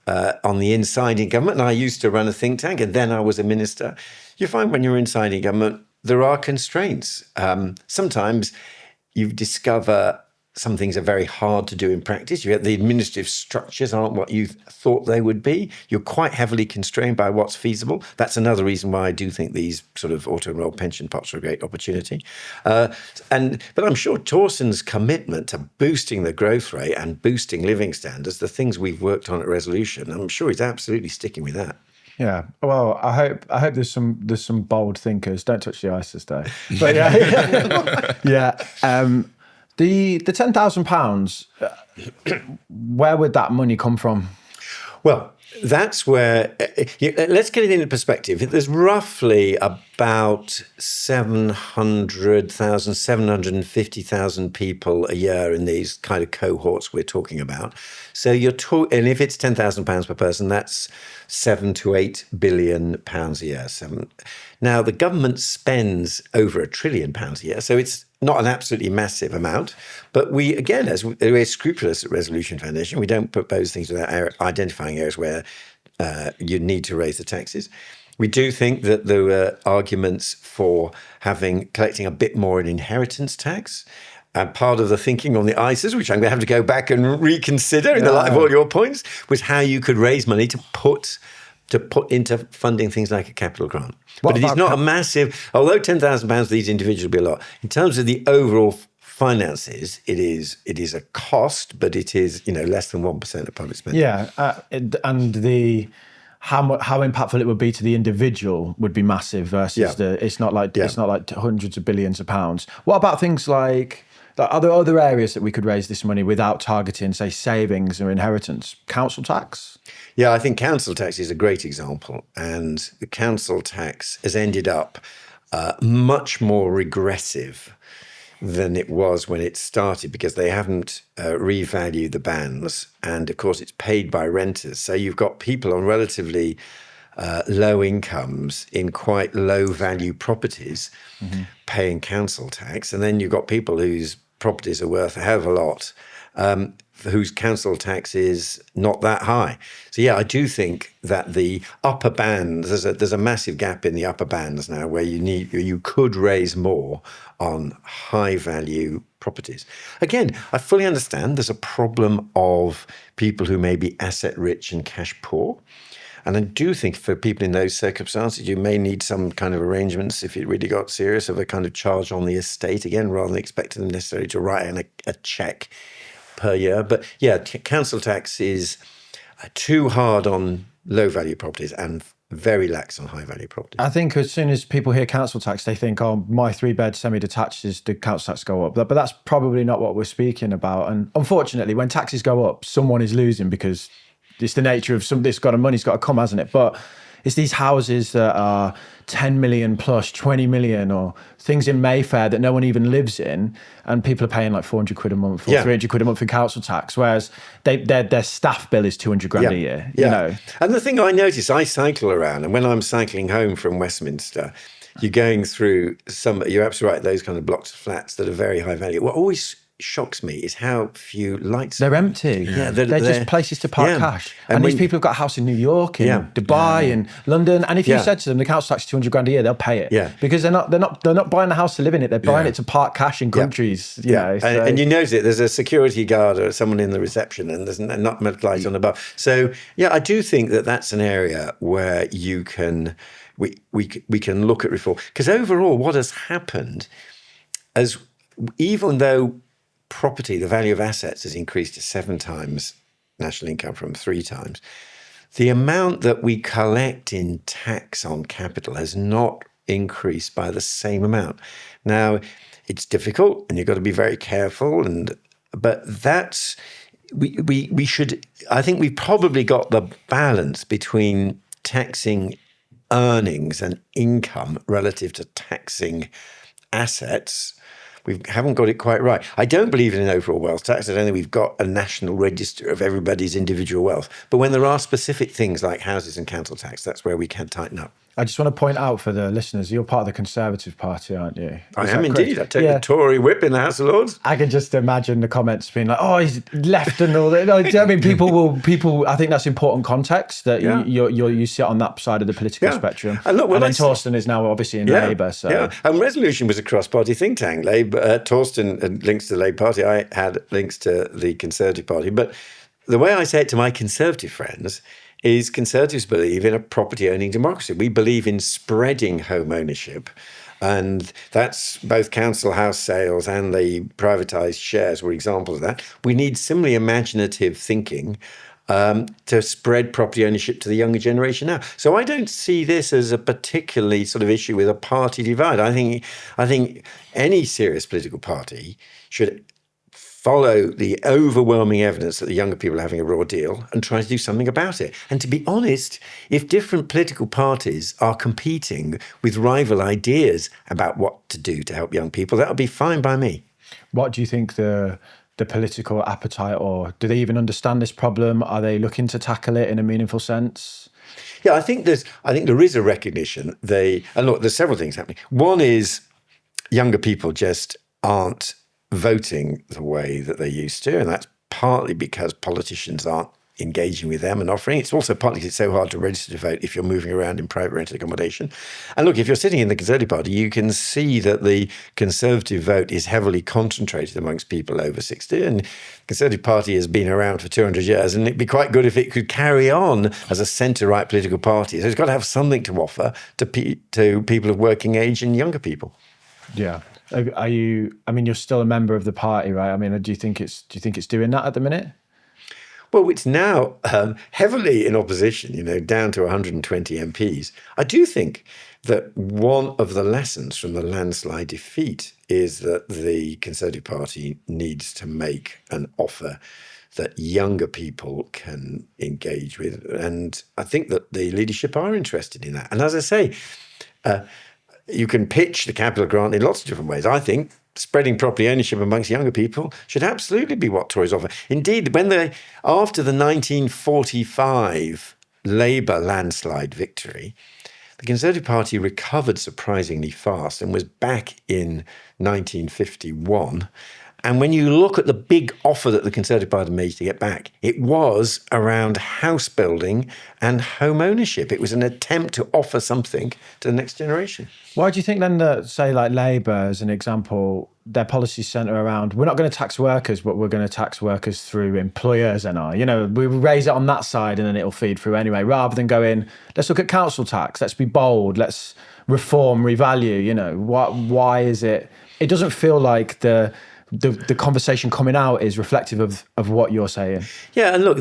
on the inside in government, and I used to run a think tank, and then I was a minister, you find when you're inside in government, there are constraints. Sometimes you discover some things are very hard to do in practice. The administrative structures aren't what you thought they would be. You're quite heavily constrained by what's feasible. That's another reason why I do think these sort of auto-enrolled pension pots are a great opportunity. But I'm sure Torsten's commitment to boosting the growth rate and boosting living standards, the things we've worked on at Resolution, I'm sure he's absolutely sticking with that. Yeah. Well, I hope there's some bold thinkers. Don't touch the ISAs though. But the £10,000. Where would that money come from? Well, that's where, let's get it into perspective. There's roughly about 750,000 people a year in these kind of cohorts we're talking about. So and if it's £10,000 per person, that's £7 to £8 billion a year. Now, the government spends over £1 trillion a year, so it's not an absolutely massive amount. But we, again, as we're scrupulous at Resolution Foundation, we don't propose things without identifying areas where you need to raise the taxes. We do think that there were arguments for collecting a bit more in inheritance tax. And part of the thinking on the ISAs, which I'm going to have to go back and reconsider in the light of all your points, was how you could raise money to put into funding things like a capital grant. But it is not a massive, although £10,000 for these individuals will be a lot. In terms of the overall finances, it is a cost, but it is less than 1% of public spending. Yeah, and how impactful it would be to the individual would be massive versus it's not like hundreds of billions of pounds. What about things like are there other areas that we could raise this money without targeting, say, savings or inheritance? Council tax? Yeah, I think council tax is a great example. And the council tax has ended up much more regressive than it was when it started, because they haven't revalued the bands. And of course, it's paid by renters. So you've got people on relatively low incomes in quite low value properties paying council tax. And then you've got people whose properties are worth a hell of a lot, whose council tax is not that high. So yeah, I do think that the upper bands, there's a massive gap in the upper bands now where you could raise more on high value properties. Again, I fully understand there's a problem of people who may be asset rich and cash poor. And I do think for people in those circumstances, you may need some kind of arrangements if it really got serious of a kind of charge on the estate again, rather than expecting them necessarily to write in a check per year. But yeah, council tax is too hard on low value properties and very lax on high value properties. I think as soon as people hear council tax, they think, oh, my 3-bed semi-detached is the council tax go up. But that's probably not what we're speaking about. And unfortunately, when taxes go up, someone is losing because it's the nature of something that's got money's got to come, hasn't it? But it's these houses that are 10 million plus 20 million or things in Mayfair that no one even lives in. And people are paying like 400 quid a month or 300 quid a month in council taix, whereas their staff bill is 200 grand a year. Yeah. You know? And the thing I notice, I cycle around, and when I'm cycling home from Westminster, you're going through you're absolutely right, those kind of blocks of flats that are very high value. What always shocks me is how few lights they're empty. Yeah, they're just places to park cash. And these people have got a house in New York, in Dubai, in London. And if you said to them the council tax is 200 grand a year, they'll pay it. Yeah. Because they're not buying a house to live in it. They're buying it to park cash in countries. You know, so. And you notice it. There's a security guard or someone in the reception, and there's not much light on above. So yeah, I do think that that's an area where you can we can look at reform, because overall, what has happened, as even though property, the value of assets has increased to 7 times national income from 3 times. The amount that we collect in tax on capital has not increased by the same amount. Now, it's difficult and you've got to be very careful, but that's we should, I think we've probably got the balance between taxing earnings and income relative to taxing assets. We haven't got it quite right. I don't believe in an overall wealth tax. I don't think we've got a national register of everybody's individual wealth. But when there are specific things like houses and council tax, that's where we can tighten up. I just want to point out for the listeners, you're part of the Conservative Party, aren't you? I am indeed. I take the Tory whip in the House of Lords. I can just imagine the comments being like, "Oh, he's left and all that." I mean, people. I think that's important context that you sit on that side of the political spectrum. And look, then Torsten is now obviously in Labour. So. And Resolution was a cross-party think tank. Labour, Torsten had links to the Labour Party. I had links to the Conservative Party. But the way I say it to my Conservative friends is Conservatives believe in a property-owning democracy. We believe in spreading home ownership, and that's both council house sales and the privatised shares were examples of that. We need similarly imaginative thinking to spread property ownership to the younger generation now. So I don't see this as a particularly sort of issue with a party divide. I think any serious political party should follow the overwhelming evidence that the younger people are having a raw deal and try to do something about it. And to be honest, if different political parties are competing with rival ideas about what to do to help young people, that would be fine by me. What do you think the political appetite, or do they even understand this problem? Are they looking to tackle it in a meaningful sense? Yeah, I think there is a recognition. And look, there's several things happening. One is younger people just aren't voting the way that they used to, and that's partly because politicians aren't engaging with them and offering. It's also partly because it's so hard to register to vote if you're moving around in private rented accommodation. And look, if you're sitting in the Conservative Party, you can see that the Conservative vote is heavily concentrated amongst people over 60. And the Conservative Party has been around for 200 years, and it'd be quite good if it could carry on as a centre-right political party. So it's got to have something to offer to people of working age and younger people. Yeah. Are you? I mean, you're still a member of the party, right? I mean, do you think it's doing that at the minute? Well, it's now heavily in opposition, down to 120 MPs. I do think that one of the lessons from the landslide defeat is that the Conservative Party needs to make an offer that younger people can engage with. And I think that the leadership are interested in that. And as I say, you can pitch the capital grant in lots of different ways. I think spreading property ownership amongst younger people should absolutely be what Tories offer. Indeed, after the 1945 Labour landslide victory, the Conservative Party recovered surprisingly fast and was back in 1951. And when you look at the big offer that the Conservative Party made to get back, it was around house building and home ownership. It was an attempt to offer something to the next generation. Why do you think then that, say, like Labour, as an example, their policies centre around, we're not going to tax workers, but we're going to tax workers through employers NI? You know, we raise it on that side and then it'll feed through anyway, rather than going, let's look at council tax, let's be bold, let's reform, revalue, you know. Why is it? It doesn't feel like the conversation coming out is reflective of what you're saying. Yeah, and look,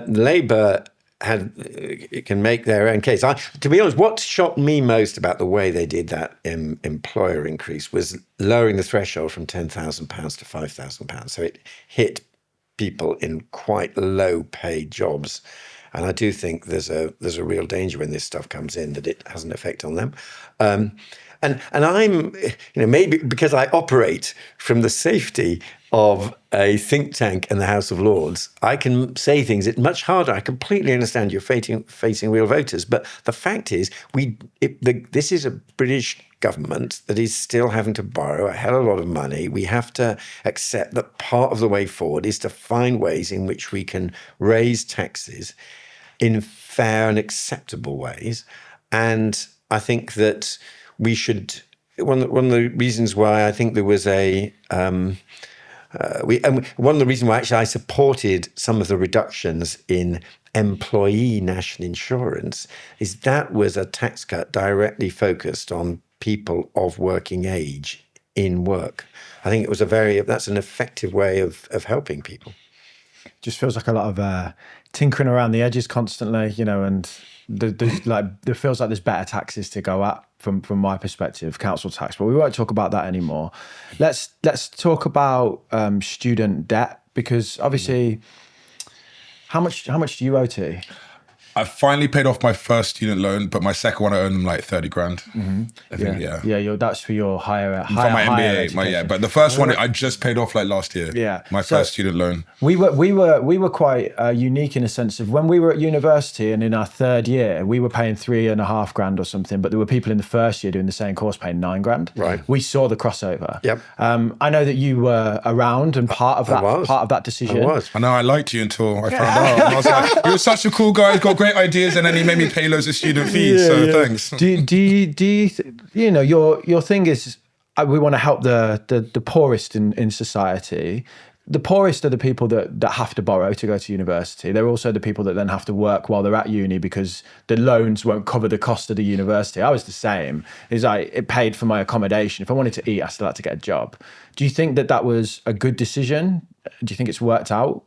Labour can make their own case. To be honest, what shocked me most about the way they did that employer increase was lowering the threshold from £10,000 to £5,000. So it hit people in quite low-paid jobs. And I do think there's a real danger when this stuff comes in that it has an effect on them. And I'm, maybe because I operate from the safety of a think tank and the House of Lords, I can say things. It's much harder. I completely understand you're facing real voters. But the fact is, this is a British government that is still having to borrow a hell of a lot of money. We have to accept that part of the way forward is to find ways in which we can raise taxes in fair and acceptable ways. And I think that we should. One of the reasons why I think there was one of the reasons why actually I supported some of the reductions in employee national insurance is that was a tax cut directly focused on people of working age in work. I think it was that's an effective way of helping people. Just feels like a lot of tinkering around the edges constantly, and there feels like there's better taxes to go at from my perspective, council tax, but we won't talk about that anymore. Let's talk about student debt, because obviously, how much do you owe to? I finally paid off my first student loan, but my second one I earned them like 30 grand. Mm-hmm. I think, yeah. That's for your higher for my MBA, but the first one I just paid off like last year. Yeah, my first student loan. We were quite unique in a sense of when we were at university and in our third year, we were paying 3.5 grand or something, but there were people in the first year doing the same course paying 9 grand. Right. We saw the crossover. Yep. I know that you were around and part of that decision. I know I liked you until I found out. And I was like, you're such a cool guy. You've got great ideas, and then he made me pay loads of student fees. Thanks. Do you your thing is we want to help the poorest in society. The poorest are the people that have to borrow to go to university. They're also the people that then have to work while they're at uni because the loans won't cover the cost of the university. I was the same. It's like it paid for my accommodation. If I wanted to eat, I still had to get a job. Do you think that was a good decision? Do you think it's worked out?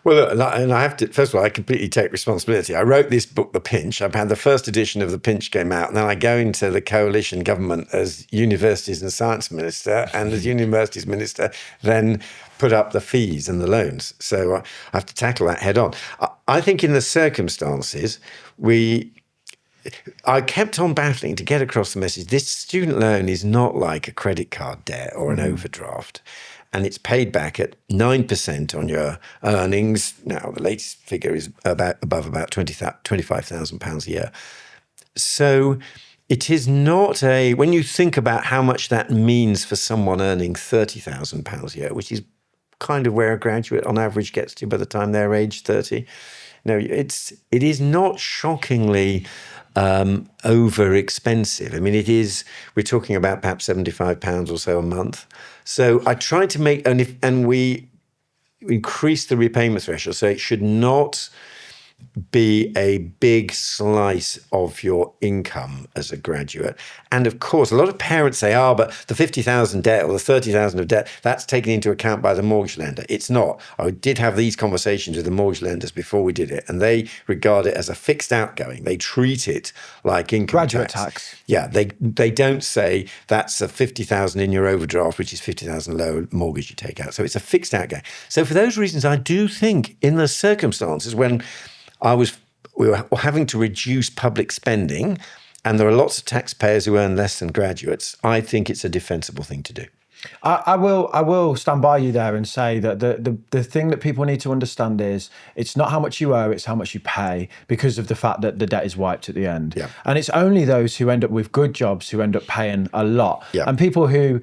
Well, look, and I have to, first of all, I completely take responsibility. I wrote this book, The Pinch. I've had the first edition of The Pinch came out, and then I go into the coalition government as Universities and Science Minister, and as Universities Minister, then put up the fees and the loans. So I have to tackle that head on. I think in the circumstances, I kept on battling to get across the message. This student loan is not like a credit card debt or an overdraft. And it's paid back at 9% on your earnings. Now, the latest figure is above about £25,000 a year. So it is not when you think about how much that means for someone earning £30,000 a year, which is kind of where a graduate on average gets to by the time they're age 30. It is not shockingly over expensive. I mean, we're talking about perhaps £75 or so a month. So I tried to make, and we increased the repayment threshold, so it should not be a big slice of your income as a graduate. And of course, a lot of parents say, but the 50,000 debt or the 30,000 of debt, that's taken into account by the mortgage lender. It's not. I did have these conversations with the mortgage lenders before we did it, and they regard it as a fixed outgoing. They treat it like income graduate tax. Yeah, they don't say that's a 50,000 in your overdraft, which is 50,000 lower mortgage you take out. So it's a fixed outgoing. So for those reasons, I do think in the circumstances when we were having to reduce public spending, and there are lots of taxpayers who earn less than graduates, I think it's a defensible thing to do. I will stand by you there and say that the thing that people need to understand is it's not how much you owe, it's how much you pay, because of the fact that the debt is wiped at the end. Yeah. And it's only those who end up with good jobs who end up paying a lot. Yeah. And people who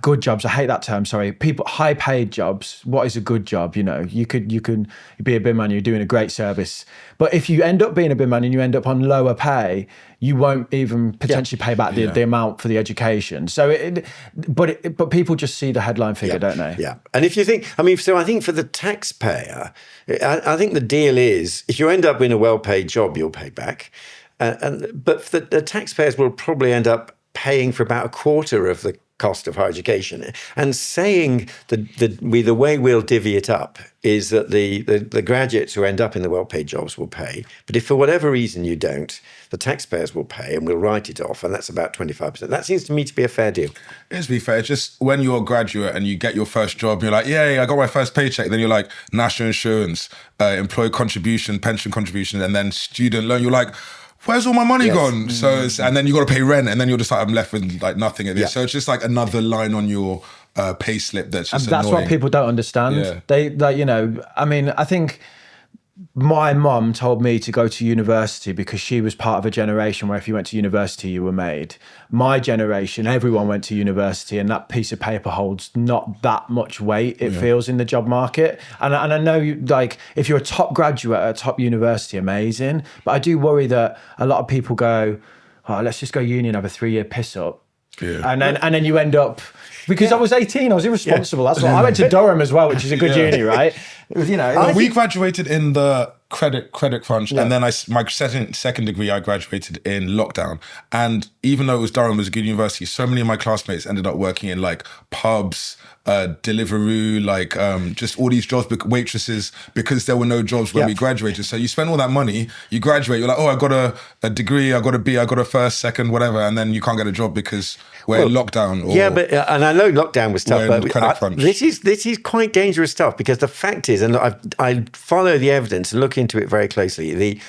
good jobs, I hate that term, sorry. People, high paid jobs, what is a good job? You know, you can be a bin man, you're doing a great service. But if you end up being a bin man and you end up on lower pay, you won't even potentially pay back the amount for the education. So, but people just see the headline figure, don't they? Yeah. And if you think, I think for the taxpayer, I think the deal is if you end up in a well-paid job, you'll pay back. But the taxpayers will probably end up paying for about a quarter of the cost of higher education. And saying the way we'll divvy it up is that the graduates who end up in the well-paid jobs will pay. But if for whatever reason you don't, the taxpayers will pay and we'll write it off. And that's about 25%. That seems to me to be a fair deal. It is, to be fair. It's just when you're a graduate and you get your first job, you're like, yay, I got my first paycheck. Then you're like, national insurance, employee contribution, pension contribution, and then student loan. You're like, where's all my money gone? So, and then you got to pay rent, and then you're just like, I'm left with like nothing at this. So it's just like another line on your pay slip that's just that's annoying. what people don't understand. Yeah. They like, you know, I mean, I think my mum told me to go to university because she was part of a generation where if you went to university, you were made. My generation, everyone went to university, and that piece of paper holds not that much weight, it feels, in the job market. And I know, like, if you're a top graduate at a top university, amazing. But I do worry that a lot of people go, oh, let's just go uni and have a 3-year piss up. Yeah. And then you end up, because I was 18, I was irresponsible. That's why I went to Durham as well, which is a good uni, right? It was, you know, we graduated in the credit crunch, and then my second degree I graduated in lockdown. And even though Durham was a good university, so many of my classmates ended up working in like pubs, Deliveroo, like just all these jobs, waitresses, because there were no jobs when we graduated. So you spend all that money, you graduate, you're like, oh, I got a degree, I got a B, I got a first, second, whatever, and then you can't get a job because we're in lockdown. Or but and I know lockdown was tough, but this is quite dangerous stuff, because the fact is, and look, I follow the evidence and look into it very closely. The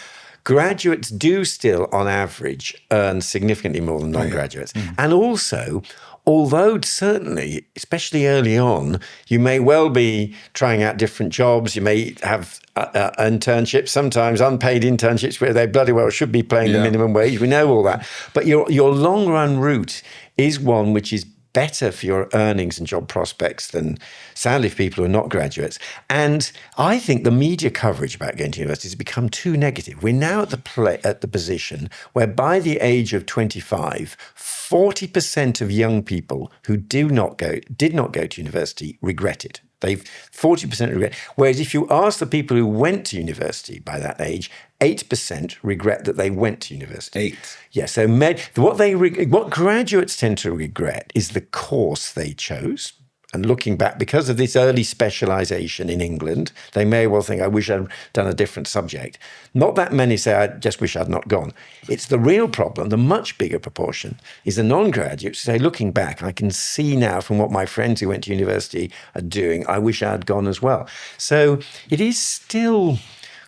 graduates do still, on average, earn significantly more than non-graduates, and also, although certainly, especially early on, you may well be trying out different jobs. You may have internships, sometimes unpaid internships, where they bloody well should be paying the minimum wage. We know all that. But your long run route is one which is better for your earnings and job prospects than, sadly, for people who are not graduates. And I think the media coverage about going to university has become too negative. We're now at the position where by the age of 25, 40% of young people who did not go to university regret it. 40% regret. Whereas if you ask the people who went to university by that age, 8% regret that they went to university. 8. Yeah. So what graduates tend to regret is the course they chose. And looking back, because of this early specialisation in England, they may well think, I wish I'd done a different subject. Not that many say, I just wish I'd not gone. It's the real problem, the much bigger proportion, is the non-graduates who say, looking back, I can see now from what my friends who went to university are doing, I wish I had gone as well. So it is still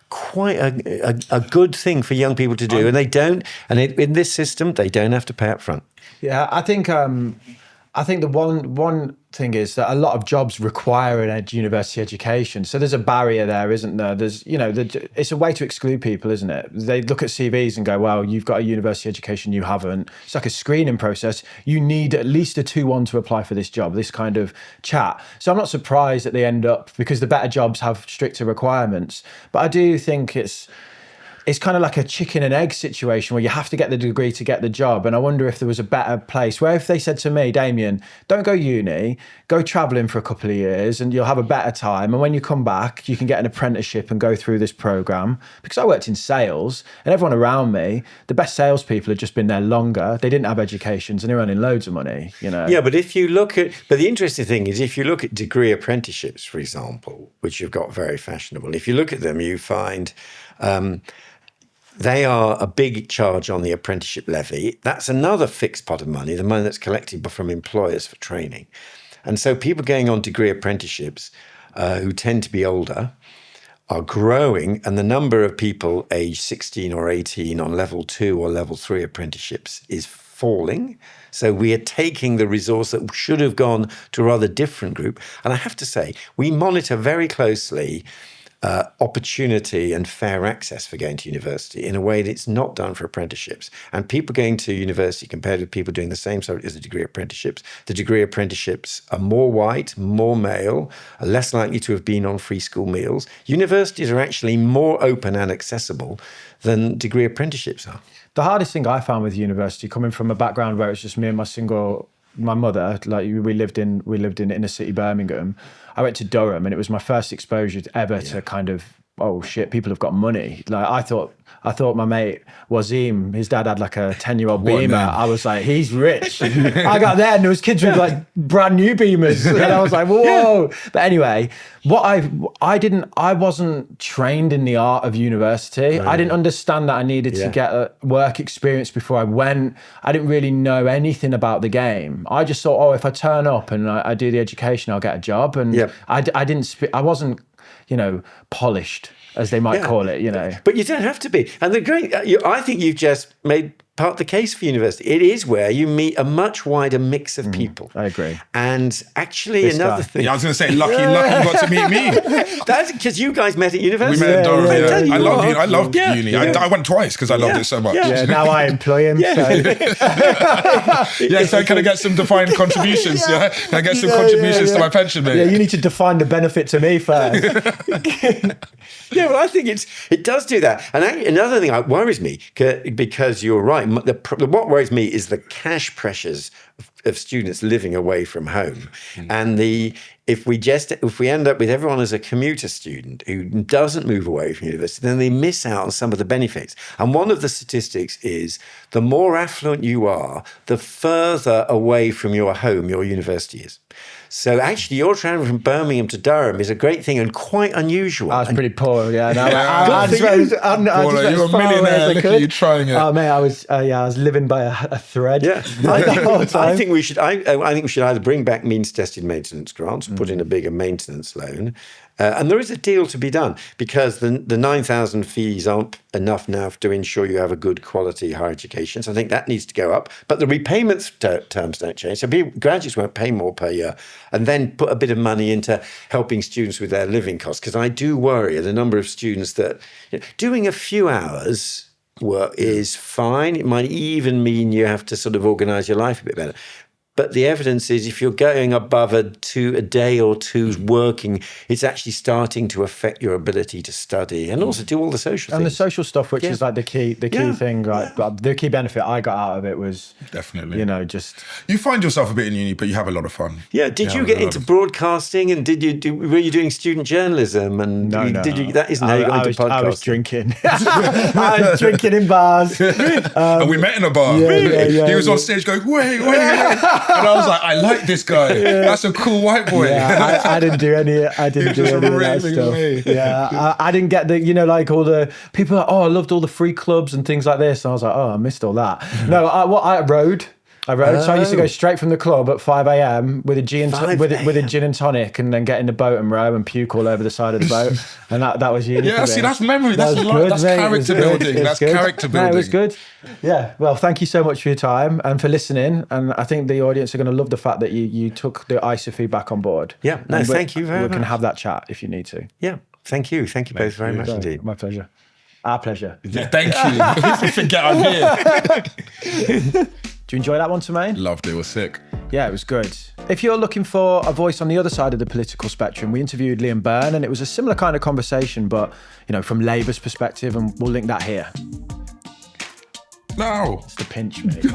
quite a good thing for young people to do. And they don't, and in this system, they don't have to pay up front. Yeah, I think the one thing is that a lot of jobs require an university education. So there's a barrier there, isn't there? There's, you know, it's a way to exclude people, isn't it? They look at CVs and go, well, you've got a university education, you haven't. It's like a screening process. You need at least a 2-1 to apply for this job, this kind of chat. So I'm not surprised that they end up, because the better jobs have stricter requirements. But I do think it's kind of like a chicken and egg situation where you have to get the degree to get the job. And I wonder if there was a better place where if they said to me, Damien, don't go uni, go traveling for a couple of years and you'll have a better time. And when you come back, you can get an apprenticeship and go through this program. Because I worked in sales and everyone around me, the best salespeople had just been there longer. They didn't have educations and they're earning loads of money, you know. Yeah, but the interesting thing is, if you look at degree apprenticeships, for example, which you've got very fashionable, if you look at them, you find they are a big charge on the apprenticeship levy. That's another fixed pot of money, the money that's collected from employers for training. And so people going on degree apprenticeships who tend to be older are growing, and the number of people aged 16 or 18 on level 2 or level 3 apprenticeships is falling. So we are taking the resource that should have gone to a rather different group. And I have to say, we monitor very closely opportunity and fair access for going to university in a way that's not done for apprenticeships. And people going to university compared with people doing the same subject as the degree apprenticeships, the degree apprenticeships are more white, more male, are less likely to have been on free school meals. Universities are actually more open and accessible than degree apprenticeships are. The hardest thing I found with university, coming from a background where it's just me and my mother, like we lived in inner city Birmingham. I went to Durham, and it was my first exposure ever to kind of, oh shit, people have got money. Like I thought my mate Wazim, his dad had like a 10-year-old Beamer. I was like, he's rich. I got there and there was kids with like brand new Beamers, and I was like, whoa. But anyway, I wasn't trained in the art of university. I didn't understand that I needed to get a work experience before I went. I didn't really know anything about the game. I just thought, oh, if I turn up and I do the education, I'll get a job. And I wasn't, polished, as they might call it, But you don't have to be. And I think you've just made part of the case for university. It is where you meet a much wider mix of people. I agree. And actually another thing. Yeah, I was going to say, lucky you got to meet me. That's because you guys met at university. We met at Durham, I loved uni. I went twice because I loved it so much. Yeah, now I employ him. So. So can I get some defined contributions? Yeah. Can I get some contributions to my pension, mate? Yeah, you need to define the benefit to me first. Well, I think it does do that. And another thing that worries me, because you're right, what worries me is the cash pressures of students living away from home. And if we end up with everyone as a commuter student who doesn't move away from university, then they miss out on some of the benefits. And one of the statistics is the more affluent you are, the further away from your home your university is. So actually, your travel from Birmingham to Durham is a great thing and quite unusual. I was pretty poor, yeah. No, I just went you're a millionaire. Look at you trying it. Oh mate, I was living by a thread. Yeah, I think we should. I think we should either bring back means-tested maintenance grants, put in a bigger maintenance loan. And there is a deal to be done because the 9,000 fees aren't enough now to ensure you have a good quality higher education. So I think that needs to go up. But the repayments terms don't change. So graduates won't pay more per year. And then put a bit of money into helping students with their living costs. Because I do worry at the number of students that doing a few hours work is fine. It might even mean you have to sort of organise your life a bit better. But the evidence is if you're going above a day or two's working, it's actually starting to affect your ability to study and also do all the social things. And the social stuff, which is like the key thing, right? But the key benefit I got out of it was definitely, just you find yourself a bit in uni, but you have a lot of fun. Yeah. Did you get into broadcasting and were you doing student journalism? And no. That isn't how you got into podcasting. I was drinking. I was drinking in bars. And we met in a bar. He was on stage going, wait. And I was like, I like this guy. That's a cool white boy. Yeah, I didn't do any of that stuff. Yeah, I didn't get the, like all the people are like, oh, I loved all the free clubs and things like this. And I was like, oh, I missed all that. No, I rode. So I used to go straight from the club at 5 a.m. with a gin and tonic, and then get in the boat and row and puke all over the side of the boat. And that was uni. Yeah, see, that's memory. That's character building. That's character building. No, it was good. Yeah. Well, thank you so much for your time and for listening. And I think the audience are going to love the fact that you took the ISA feedback on board. Yeah. No, thank you very much. We can have that chat if you need to. Yeah. Thank you. Thank you both very much indeed. My pleasure. Our pleasure. Yeah, thank you. Forget I'm here. Do you enjoy that one, Tremaine? Loved it. It was sick. Yeah, it was good. If you're looking for a voice on the other side of the political spectrum, we interviewed Liam Byrne, and it was a similar kind of conversation, but from Labour's perspective, and we'll link that here. No. It's the pinch, mate.